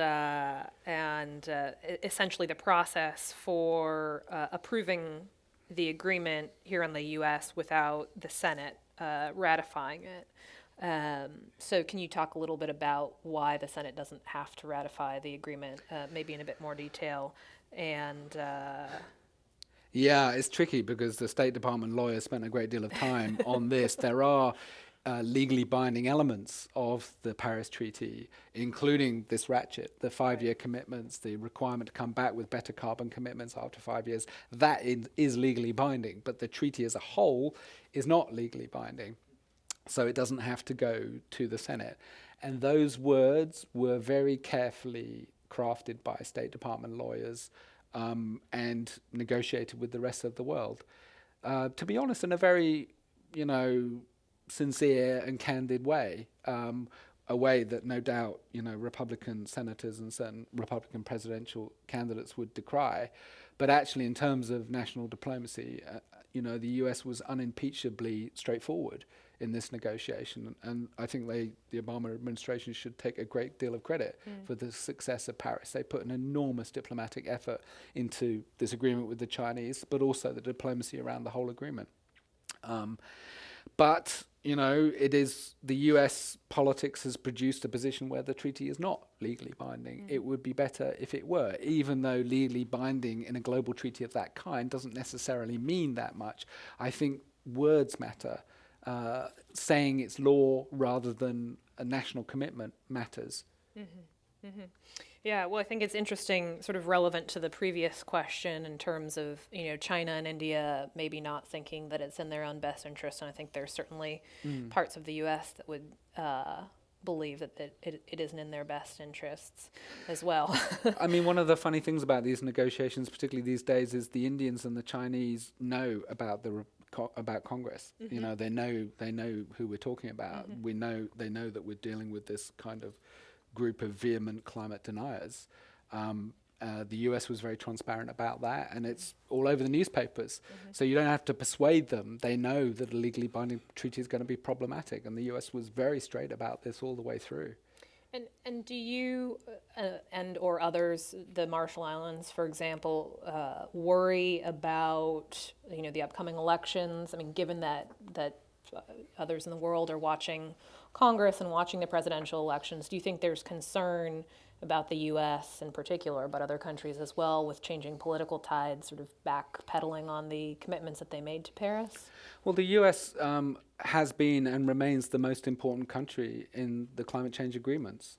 essentially the process for approving the agreement here in the U.S. without the Senate ratifying it. So can you talk a little bit about why the Senate doesn't have to ratify the agreement, maybe in a bit more detail, and Yeah, it's tricky because the State Department lawyers spent a great deal of time on this. There are legally binding elements of the Paris Treaty, including this ratchet, the 5-year commitments, the requirement to come back with better carbon commitments after 5 years. That is legally binding, but the treaty as a whole is not legally binding. So it doesn't have to go to the Senate. And those words were very carefully crafted by State Department lawyers and negotiated with the rest of the world. To be honest, in a very, you know, sincere and candid way, a way that no doubt, you know, Republican senators and certain Republican presidential candidates would decry. But actually, in terms of national diplomacy, you know, the US was unimpeachably straightforward in this negotiation. And I think the Obama administration should take a great deal of credit for the success of Paris. They put an enormous diplomatic effort into this agreement with the Chinese, but also the diplomacy around the whole agreement. But, you know, it is the US politics has produced a position where the treaty is not legally binding. It would be better if it were, even though legally binding in a global treaty of that kind doesn't necessarily mean that much. I think words matter. Saying it's law rather than a national commitment matters. Yeah, well, I think it's interesting, sort of relevant to the previous question in terms of, you know, China and India maybe not thinking that it's in their own best interest, and I think there's certainly parts of the U.S. that would believe that it isn't in their best interests as well. I mean, one of the funny things about these negotiations, particularly these days, is the Indians and the Chinese know about about Congress. You know, they know who we're talking about. They know that we're dealing with this kind of group of vehement climate deniers. The US was very transparent about that, and it's all over the newspapers. So you don't have to persuade them. They know that a legally binding treaty is going to be problematic, and the US was very straight about this all the way through. And do you and or others, the Marshall Islands, for example, worry about, you know, the upcoming elections? I mean, given that others in the world are watching Congress and watching the presidential elections, do you think there's concern about the U.S. in particular, but other countries as well, with changing political tides, sort of backpedaling on the commitments that they made to Paris? Well, the U.S. Has been and remains the most important country in the climate change agreements.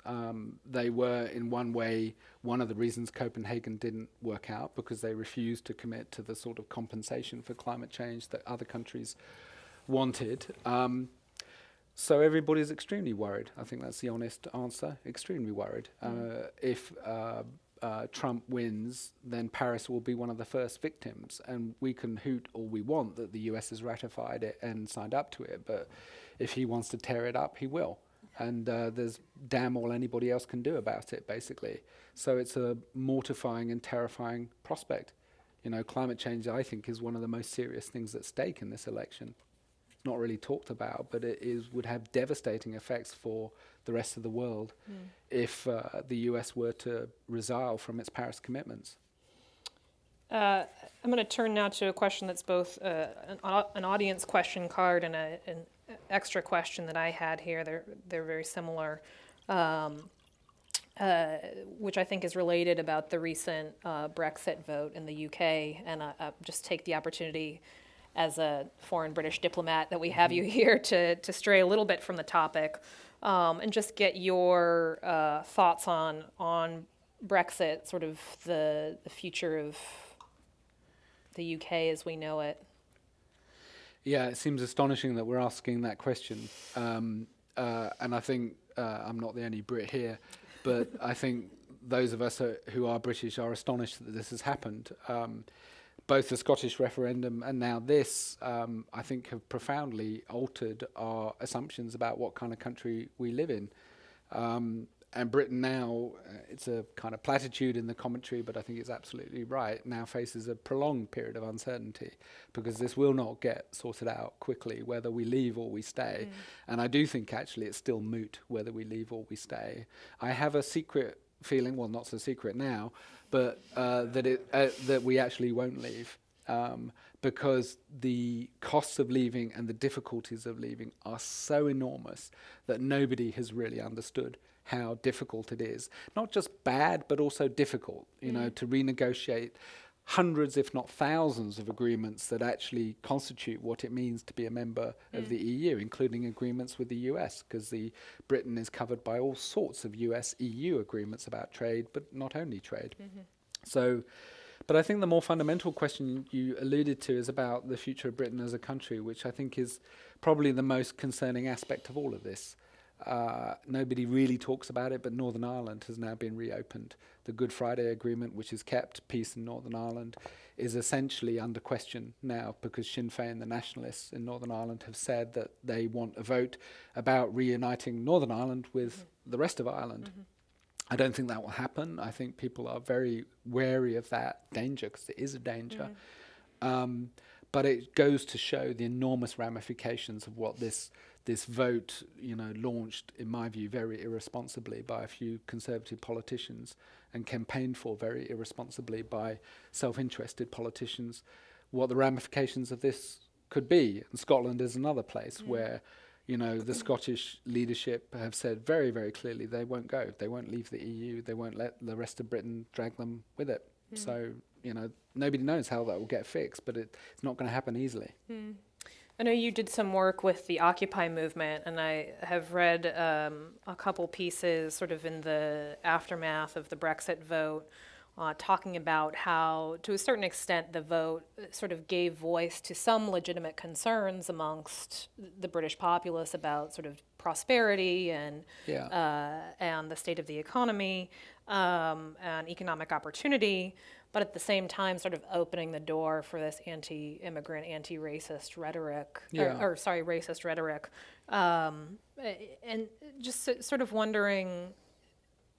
They were, in one way, one of the reasons Copenhagen didn't work out, because they refused to commit to the sort of compensation for climate change that other countries wanted. So everybody's extremely worried. I think that's the honest answer. Extremely worried. If Trump wins, then Paris will be one of the first victims. And we can hoot all we want that the US has ratified it and signed up to it. But if he wants to tear it up, he will. And there's damn all anybody else can do about it, basically. So it's a mortifying and terrifying prospect. You know, climate change, I think, is one of the most serious things at stake in this election. Not really talked about, but it would have devastating effects for the rest of the world if the US were to resile from its Paris commitments. I'm going to turn now to a question that's both an audience question card and an extra question that I had here. They're very similar, which I think is related about the recent Brexit vote in the UK, and I just take the opportunity as a foreign British diplomat that we have you here to stray a little bit from the topic, and just get your thoughts on Brexit, sort of the future of the UK as we know it. Yeah, it seems astonishing that we're asking that question. And I think I'm not the only Brit here, but I think those of us who are British are astonished that this has happened. Both the Scottish referendum and now this, I think, have profoundly altered our assumptions about what kind of country we live in. And Britain now, it's a kind of platitude in the commentary, but I think it's absolutely right, now faces a prolonged period of uncertainty because this will not get sorted out quickly, whether we leave or we stay. And I do think actually it's still moot whether we leave or we stay. I have a secret feeling, well, not so secret now, but that we actually won't leave. Because the costs of leaving and the difficulties of leaving are so enormous that nobody has really understood how difficult it is. Not just bad, but also difficult, to renegotiate hundreds, if not thousands, of agreements that actually constitute what it means to be a member of the EU, including agreements with the US, because Britain is covered by all sorts of US-EU agreements about trade, but not only trade. But I think the more fundamental question you alluded to is about the future of Britain as a country, which I think is probably the most concerning aspect of all of this. Nobody really talks about it, but Northern Ireland has now been reopened. The Good Friday Agreement, which has kept peace in Northern Ireland, is essentially under question now because Sinn Féin, the nationalists in Northern Ireland, have said that they want a vote about reuniting Northern Ireland with the rest of Ireland. I don't think that will happen. I think people are very wary of that danger because it is a danger. But it goes to show the enormous ramifications of what this vote, launched, in my view, very irresponsibly by a few Conservative politicians and campaigned for very irresponsibly by self-interested politicians, what the ramifications of this could be. And Scotland is another place where, the Scottish leadership have said very, very clearly they won't go. They won't leave the EU. They won't let the rest of Britain drag them with it. So, nobody knows how that will get fixed, but it's not going to happen easily. I know you did some work with the Occupy movement, and I have read a couple pieces sort of in the aftermath of the Brexit vote, talking about how, to a certain extent, the vote sort of gave voice to some legitimate concerns amongst the British populace about sort of prosperity and the state of the economy and economic opportunity, but at the same time sort of opening the door for this anti-immigrant, anti-racist rhetoric, racist rhetoric. And just sort of wondering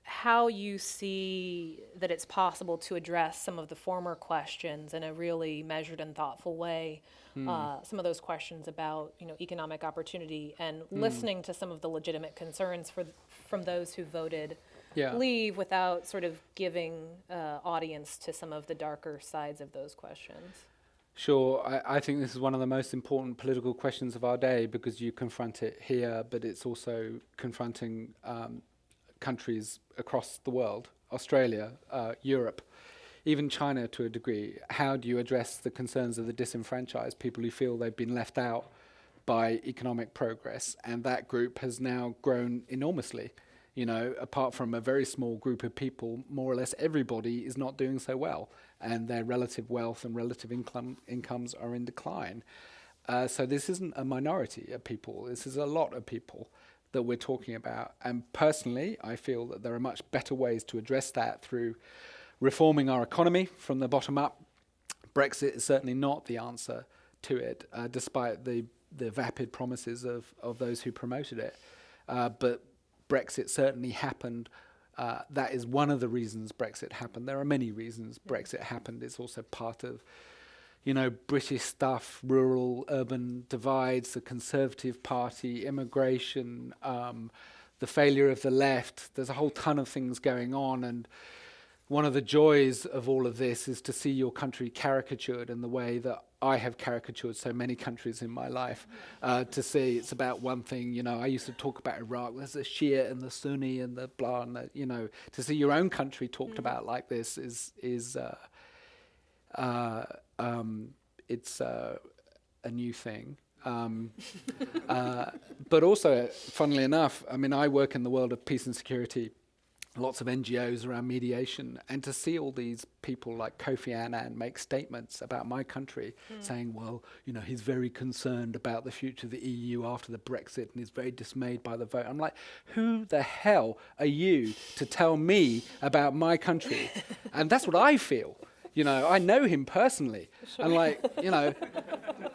how you see that it's possible to address some of the former questions in a really measured and thoughtful way. Some of those questions about, economic opportunity and listening to some of the legitimate concerns from those who voted leave without sort of giving audience to some of the darker sides of those questions. Sure, I think this is one of the most important political questions of our day because you confront it here, but it's also confronting countries across the world, Australia, Europe, even China to a degree. How do you address the concerns of the disenfranchised, people who feel they've been left out by economic progress? And that group has now grown enormously. Apart from a very small group of people, more or less everybody is not doing so well, and their relative wealth and relative incomes are in decline. So this isn't a minority of people, this is a lot of people that we're talking about. And personally, I feel that there are much better ways to address that through reforming our economy from the bottom up. Brexit is certainly not the answer to it, despite the vapid promises of those who promoted it. But Brexit certainly happened. That is one of the reasons Brexit happened. There are many reasons Brexit happened. It's also part of British stuff, rural, urban divides, the Conservative Party, immigration, the failure of the left. There's a whole ton of things going on, and one of the joys of all of this is to see your country caricatured in the way that I have caricatured so many countries in my life. To see it's about one thing, I used to talk about Iraq, there's the Shia and the Sunni and the blah, and to see your own country talked about like this a new thing. But also, funnily enough, I mean, I work in the world of peace and security, lots of NGOs around mediation, and to see all these people like Kofi Annan make statements about my country saying, well, he's very concerned about the future of the EU after the Brexit and he's very dismayed by the vote. I'm like, who the hell are you to tell me about my country? And that's what I feel. I know him personally. Sure. And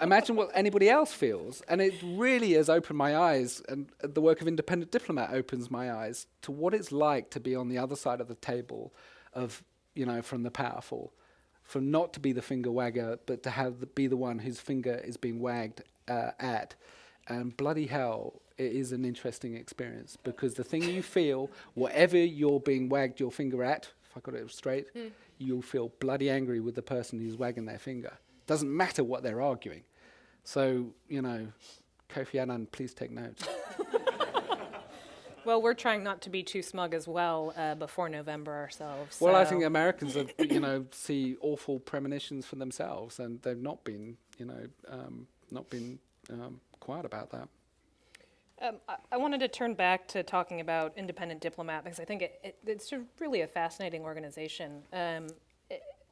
imagine what anybody else feels. And it really has opened my eyes, and the work of Independent Diplomat opens my eyes to what it's like to be on the other side of the table of, from the powerful, for not to be the finger wagger, but to be the one whose finger is being wagged at. And bloody hell, it is an interesting experience, because the thing you feel, whatever you're being wagged your finger at, if I got it straight, you'll feel bloody angry with the person who's wagging their finger. Doesn't matter what they're arguing. So, Kofi Annan, please take note. Well, we're trying not to be too smug as well before November ourselves. Well, I think Americans have, see awful premonitions for themselves, and they've not been, quiet about that. I wanted to turn back to talking about Independent Diplomat, because I think it's really a fascinating organization.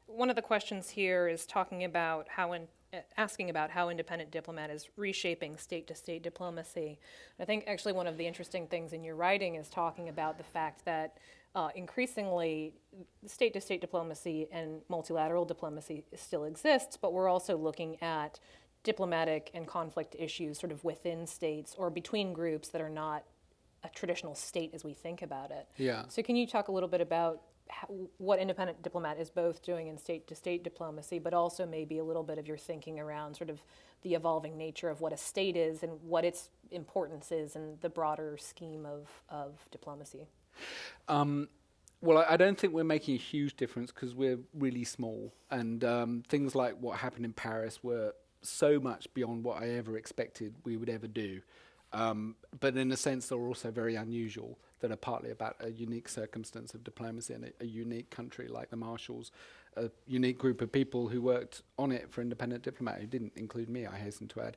One of the questions here is asking about how Independent Diplomat is reshaping state-to-state diplomacy. I think actually one of the interesting things in your writing is talking about the fact that increasingly state-to-state diplomacy and multilateral diplomacy still exists, but we're also looking at diplomatic and conflict issues sort of within states or between groups that are not a traditional state as we think about it. Yeah. So can you talk a little bit about what Independent Diplomat is both doing in state-to-state diplomacy, but also maybe a little bit of your thinking around sort of the evolving nature of what a state is and what its importance is in the broader scheme of diplomacy? Well, I don't think we're making a huge difference because we're really small, and things like what happened in Paris were so much beyond what I ever expected we would ever do. But in a sense, they're also very unusual, that are partly about a unique circumstance of diplomacy in a unique country like the Marshalls, a unique group of people who worked on it for Independent Diplomat, who didn't include me, I hasten to add.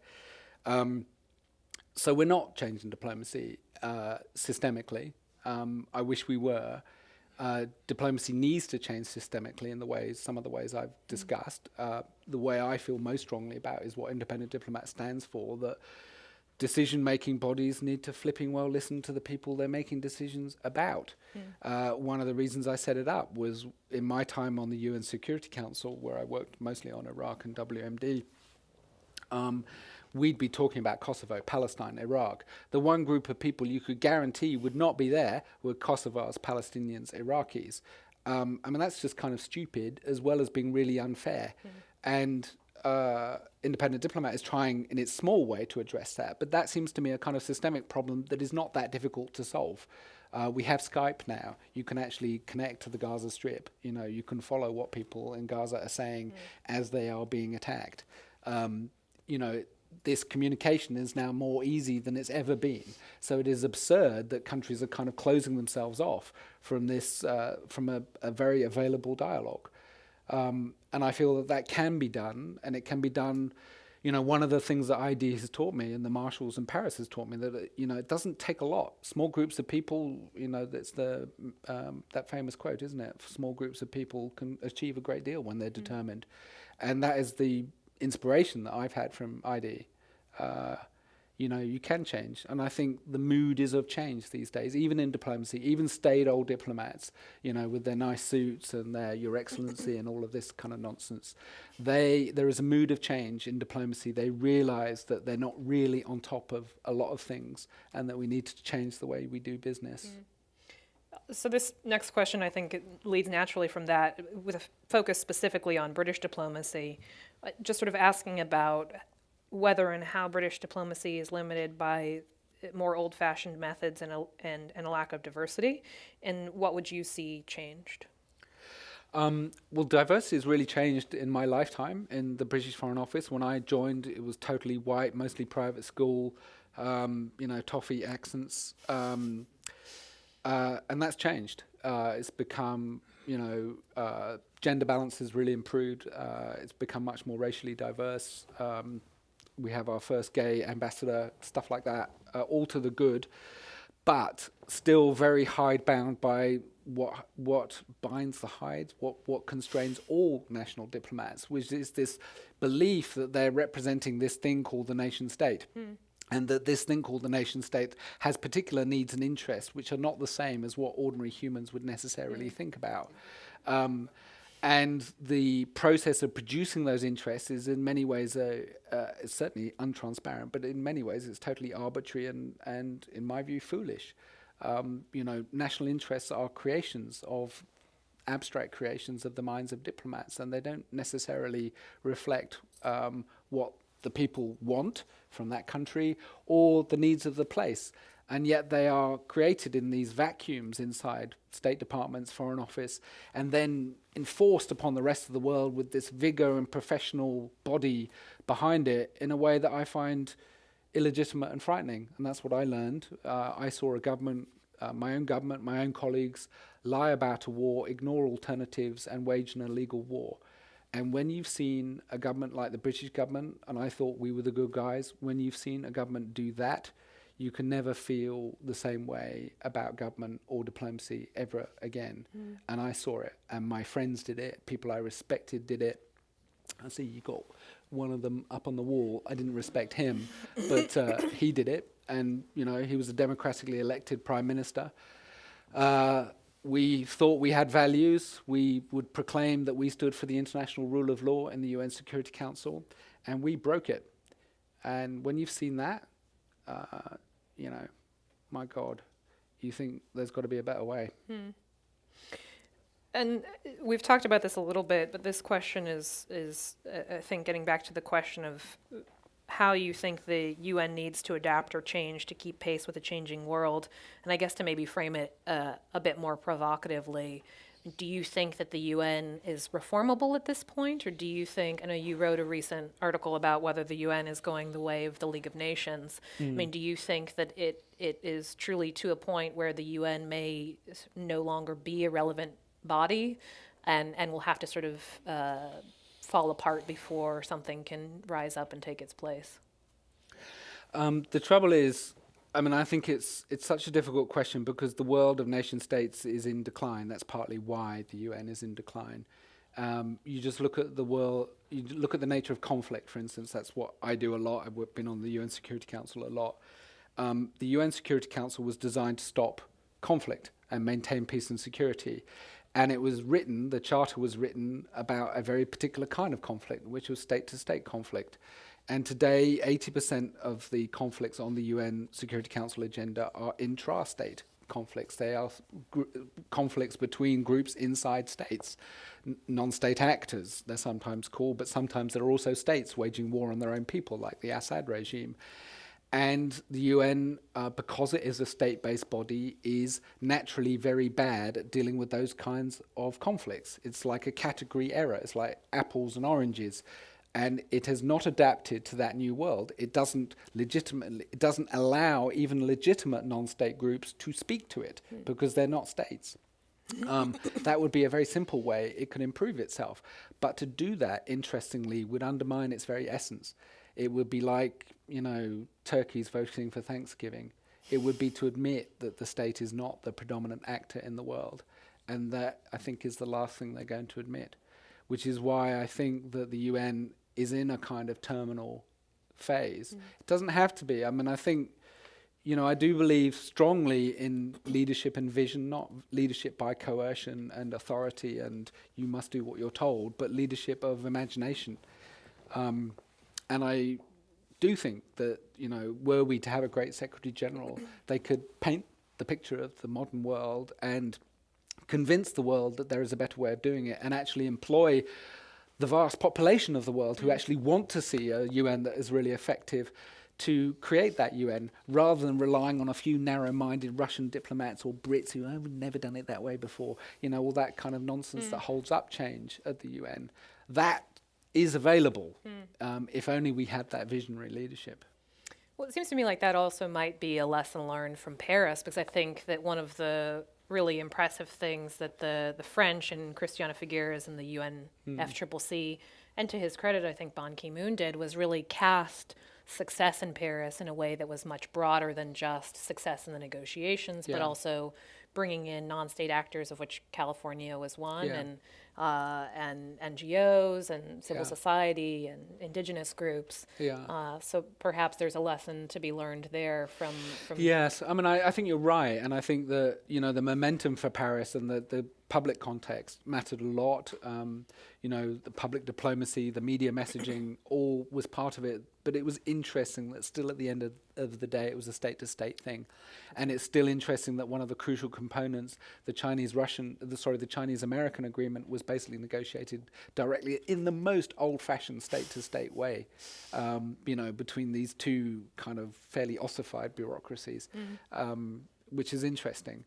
So we're not changing diplomacy systemically. I wish we were. Diplomacy needs to change systemically in some of the ways I've discussed. The way I feel most strongly about is what Independent Diplomat stands for, that decision-making bodies need to flipping well listen to the people they're making decisions about. One of the reasons I set it up was in my time on the UN Security Council, where I worked mostly on Iraq and WMD, we'd be talking about Kosovo, Palestine, Iraq. The one group of people you could guarantee would not be there were Kosovars, Palestinians, Iraqis. I mean, that's just kind of stupid, as well as being really unfair. And Independent Diplomat is trying in its small way to address that, but that seems to me a kind of systemic problem that is not that difficult to solve. We have Skype now. You can actually connect to the Gaza Strip. You can follow what people in Gaza are saying as they are being attacked. This communication is now more easy than it's ever been. So it is absurd that countries are kind of closing themselves off from this, from a very available dialogue. And I feel that can be done, and it can be done. One of the things that ID has taught me, and the Marshalls in Paris has taught me, that it doesn't take a lot. Small groups of people, that's that famous quote, isn't it? Small groups of people can achieve a great deal when they're determined, and that is the inspiration that I've had from ID. You can change, and I think the mood is of change these days, even in diplomacy, even staid old diplomats, with their nice suits and their Your Excellency and all of this kind of nonsense. There is a mood of change in diplomacy. They realize that they're not really on top of a lot of things, and that we need to change the way we do business. So this next question, I think, it leads naturally from that, with a focus specifically on British diplomacy, just sort of asking about whether and how British diplomacy is limited by more old-fashioned methods and a lack of diversity, and what would you see changed? Well, diversity has really changed in my lifetime in the British Foreign Office. When I joined, it was totally white, mostly private school, toffee accents, and that's changed. It's become, gender balance has really improved. It's become much more racially diverse. we have our first gay ambassador, stuff like that, all to the good, but still very hidebound by what binds the hides, what constrains all national diplomats, which is this belief that they're representing this thing called the nation state. And that this thing called the nation state has particular needs and interests which are not the same as what ordinary humans would necessarily think about. And the process of producing those interests is in many ways it's certainly untransparent, but in many ways it's totally arbitrary and in my view, foolish. National interests are abstract creations of the minds of diplomats, and they don't necessarily reflect what the people want from that country or the needs of the place. And yet they are created in these vacuums inside State Departments, Foreign Office, and then enforced upon the rest of the world with this vigor and professional body behind it in a way that I find illegitimate and frightening. And that's what I learned. I saw a government, my own colleagues, lie about a war, ignore alternatives, and wage an illegal war. And when you've seen a government like the British government, and I thought we were the good guys, when you've seen a government do that, you can never feel the same way about government or diplomacy ever again. And I saw it, and my friends did it, people I respected did it. I see you got one of them up on the wall. I didn't respect him, but he did it. And, he was a democratically elected prime minister. We thought we had values. We would proclaim that we stood for the international rule of law in the UN Security Council, and we broke it. And when you've seen that, my God, you think there's got to be a better way. And we've talked about this a little bit, but this question is I think, getting back to the question of how you think the UN needs to adapt or change to keep pace with a changing world. And I guess to maybe frame it a bit more provocatively, do you think that the UN is reformable at this point? Or do you think, I know you wrote a recent article about whether the UN is going the way of the League of Nations. I mean, do you think that it is truly to a point where the UN may no longer be a relevant body and will have to sort of fall apart before something can rise up and take its place? The trouble is, I think it's such a difficult question because the world of nation states is in decline. That's partly why the UN is in decline. You just look at the world, you look at the nature of conflict, for instance. That's what I do a lot. I've been on the UN Security Council a lot. The UN Security Council was designed to stop conflict and maintain peace and security. And it was written, the charter was written about a very particular kind of conflict, which was state-to-state conflict. And today, 80% of the conflicts on the UN Security Council agenda are intra-state conflicts. They are conflicts between groups inside states, non-state actors, they're sometimes called, but sometimes they're also states waging war on their own people, like the Assad regime. And the UN, because it is a state-based body, is naturally very bad at dealing with those kinds of conflicts. It's like a category error. It's like apples and oranges. And it has not adapted to that new world. It doesn't allow even legitimate non-state groups to speak to it because they're not states. That would be a very simple way it could improve itself. But to do that, interestingly, would undermine its very essence. It would be like, turkeys voting for Thanksgiving. It would be to admit that the state is not the predominant actor in the world. And that, I think, is the last thing they're going to admit, which is why I think that the UN is in a kind of terminal phase. It doesn't have to be. I think, I do believe strongly in leadership and vision, not leadership by coercion and authority and you must do what you're told, but leadership of imagination. And I do think that, were we to have a great Secretary General, they could paint the picture of the modern world and convince the world that there is a better way of doing it and actually employ the vast population of the world who actually want to see a UN that is really effective to create that UN rather than relying on a few narrow-minded Russian diplomats or Brits who have never done it that way before, all that kind of nonsense that holds up change at the UN. That is available if only we had that visionary leadership. Well, it seems to me like that also might be a lesson learned from Paris, because I think that one of the really impressive things that the French and Christiana Figueres and the UNFCCC And to his credit, I think Ban Ki-moon did was really cast success in Paris in a way that was much broader than just success in the negotiations, but Yeah. also bringing in non-state actors, of which California was one, Yeah. and NGOs and civil Yeah. society and indigenous groups. Yeah. So perhaps there's a lesson to be learned there from. Yes, I mean, I think you're right, and I think that the momentum for Paris and the public context mattered a lot. The public diplomacy, the media messaging, all was part of it. But it was interesting that still at the end of the day, it was a state-to-state thing, and it's still interesting that one of the crucial components, the Chinese-American agreement, was basically negotiated directly in the most old-fashioned state-to-state way, between these two kind of fairly ossified bureaucracies, which is interesting.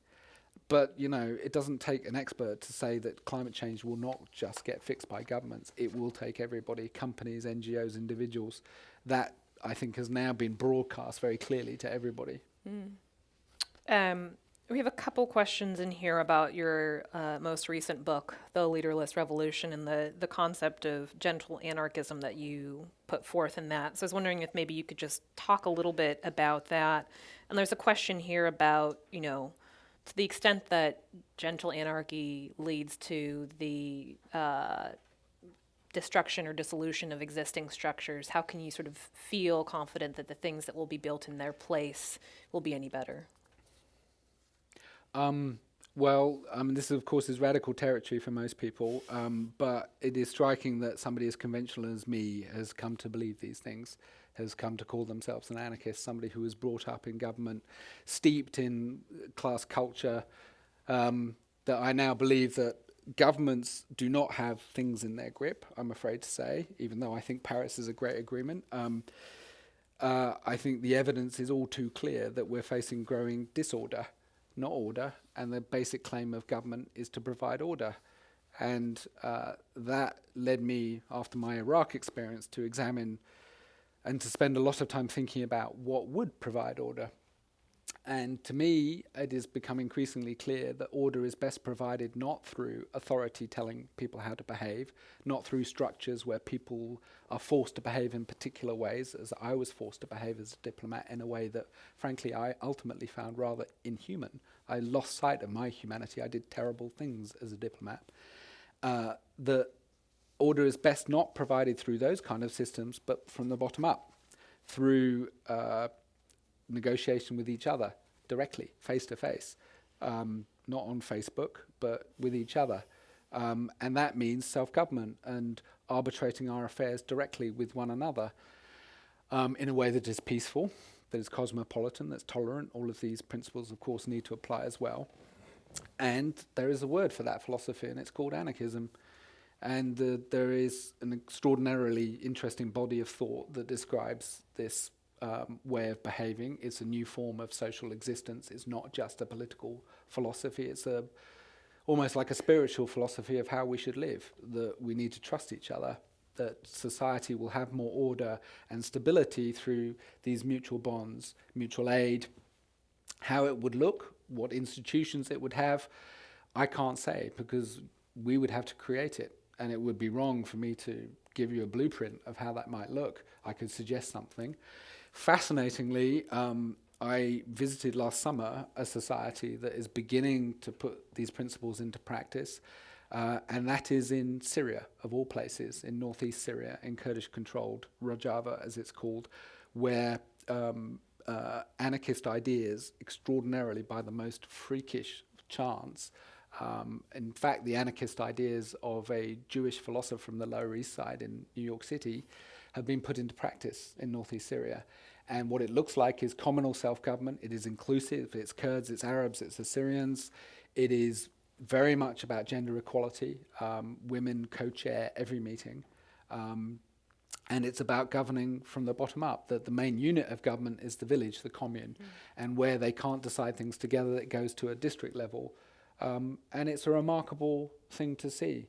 But, it doesn't take an expert to say that climate change will not just get fixed by governments. It will take everybody, companies, NGOs, individuals. That, I think, has now been broadcast very clearly to everybody. We have a couple questions in here about your most recent book, The Leaderless Revolution, and the concept of gentle anarchism that you put forth in that. So I was wondering if maybe you could just talk a little bit about that. And there's a question here about, to the extent that gentle anarchy leads to the destruction or dissolution of existing structures, how can you sort of feel confident that the things that will be built in their place will be any better? This of course is radical territory for most people, but it is striking that somebody as conventional as me has come to believe these things, has come to call themselves an anarchist, somebody who was brought up in government, steeped in class culture, that I now believe that governments do not have things in their grip, I'm afraid to say, even though I think Paris is a great agreement. I think the evidence is all too clear that we're facing growing disorder, not order, and the basic claim of government is to provide order. And that led me, after my Iraq experience, to examine and to spend a lot of time thinking about what would provide order. And to me, it has become increasingly clear that order is best provided not through authority telling people how to behave, not through structures where people are forced to behave in particular ways, as I was forced to behave as a diplomat in a way that, frankly, I ultimately found rather inhuman. I lost sight of my humanity. I did terrible things as a diplomat. The order is best not provided through those kind of systems, but from the bottom up, through negotiation with each other directly, face to face, not on Facebook, but with each other. And that means self-government and arbitrating our affairs directly with one another in a way that is peaceful, that is cosmopolitan, that's tolerant. All of these principles, of course, need to apply as well. And there is a word for that philosophy, and it's called anarchism. And there is an extraordinarily interesting body of thought that describes this way of behaving. It's a new form of social existence. It's not just a political philosophy. It's almost like a spiritual philosophy of how we should live, that we need to trust each other, that society will have more order and stability through these mutual bonds, mutual aid. How it would look, what institutions it would have, I can't say, because we would have to create it. And it would be wrong for me to give you a blueprint of how that might look. I could suggest something. Fascinatingly, I visited last summer a society that is beginning to put these principles into practice, and that is in Syria, of all places, in northeast Syria, in Kurdish-controlled Rojava, as it's called, where anarchist ideas, extraordinarily by the most freakish chance, in fact, the anarchist ideas of a Jewish philosopher from the Lower East Side in New York City have been put into practice in northeast Syria. And what it looks like is communal self-government. It is inclusive. It's Kurds, it's Arabs, it's Assyrians. It is very much about gender equality. Women co-chair every meeting. And it's about governing from the bottom up, that the main unit of government is the village, the commune. And where they can't decide things together, it goes to a district level. And it's a remarkable thing to see.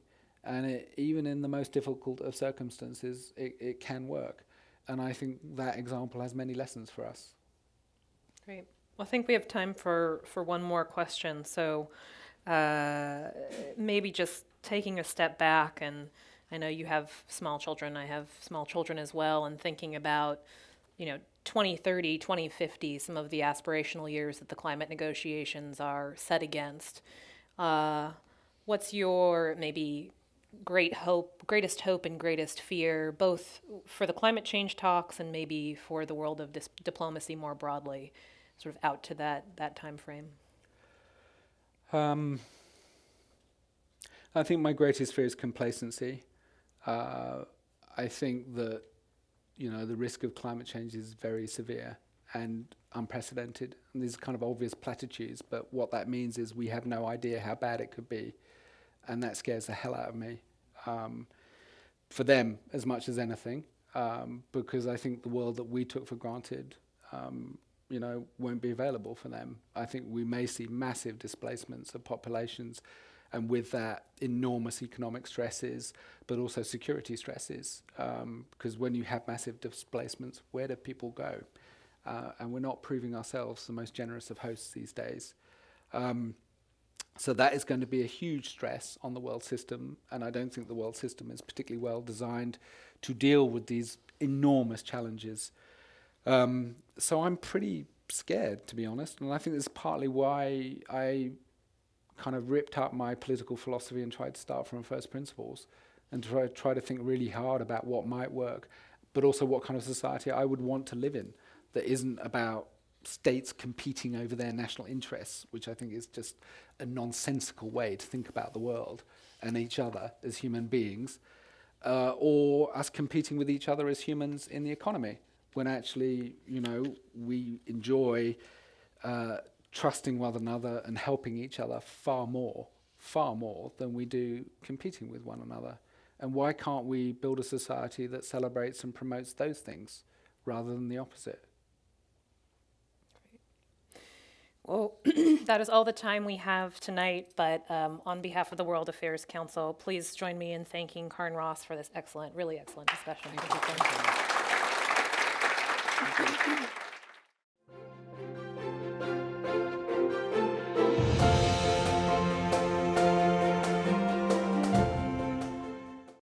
And even in the most difficult of circumstances, it can work. And I think that example has many lessons for us. Great. Well, I think we have time for one more question. So maybe just taking a step back and I know you have small children, I have small children as well, and thinking about, 2030, 2050, some of the aspirational years that the climate negotiations are set against. What's your maybe greatest hope and greatest fear, both for the climate change talks and maybe for the world of diplomacy more broadly, sort of out to that time frame? I think my greatest fear is complacency. I think that the risk of climate change is very severe and unprecedented. And these are kind of obvious platitudes, but what that means is we have no idea how bad it could be. And that scares the hell out of me, for them as much as anything, because I think the world that we took for granted, won't be available for them. I think we may see massive displacements of populations, and with that, enormous economic stresses, but also security stresses, because when you have massive displacements, where do people go? And we're not proving ourselves the most generous of hosts these days. So that is going to be a huge stress on the world system, and I don't think the world system is particularly well designed to deal with these enormous challenges. So I'm pretty scared, to be honest, and I think this is partly why I kind of ripped up my political philosophy and tried to start from first principles and try to think really hard about what might work, but also what kind of society I would want to live in that isn't about states competing over their national interests, which I think is just a nonsensical way to think about the world and each other as human beings, or us competing with each other as humans in the economy, when actually, we enjoy trusting one another and helping each other far more than we do competing with one another. And why can't we build a society that celebrates and promotes those things rather than the opposite? Well, that is all the time we have tonight, but on behalf of the World Affairs Council, please join me in thanking Carne Ross for this really excellent discussion. Thank you so much.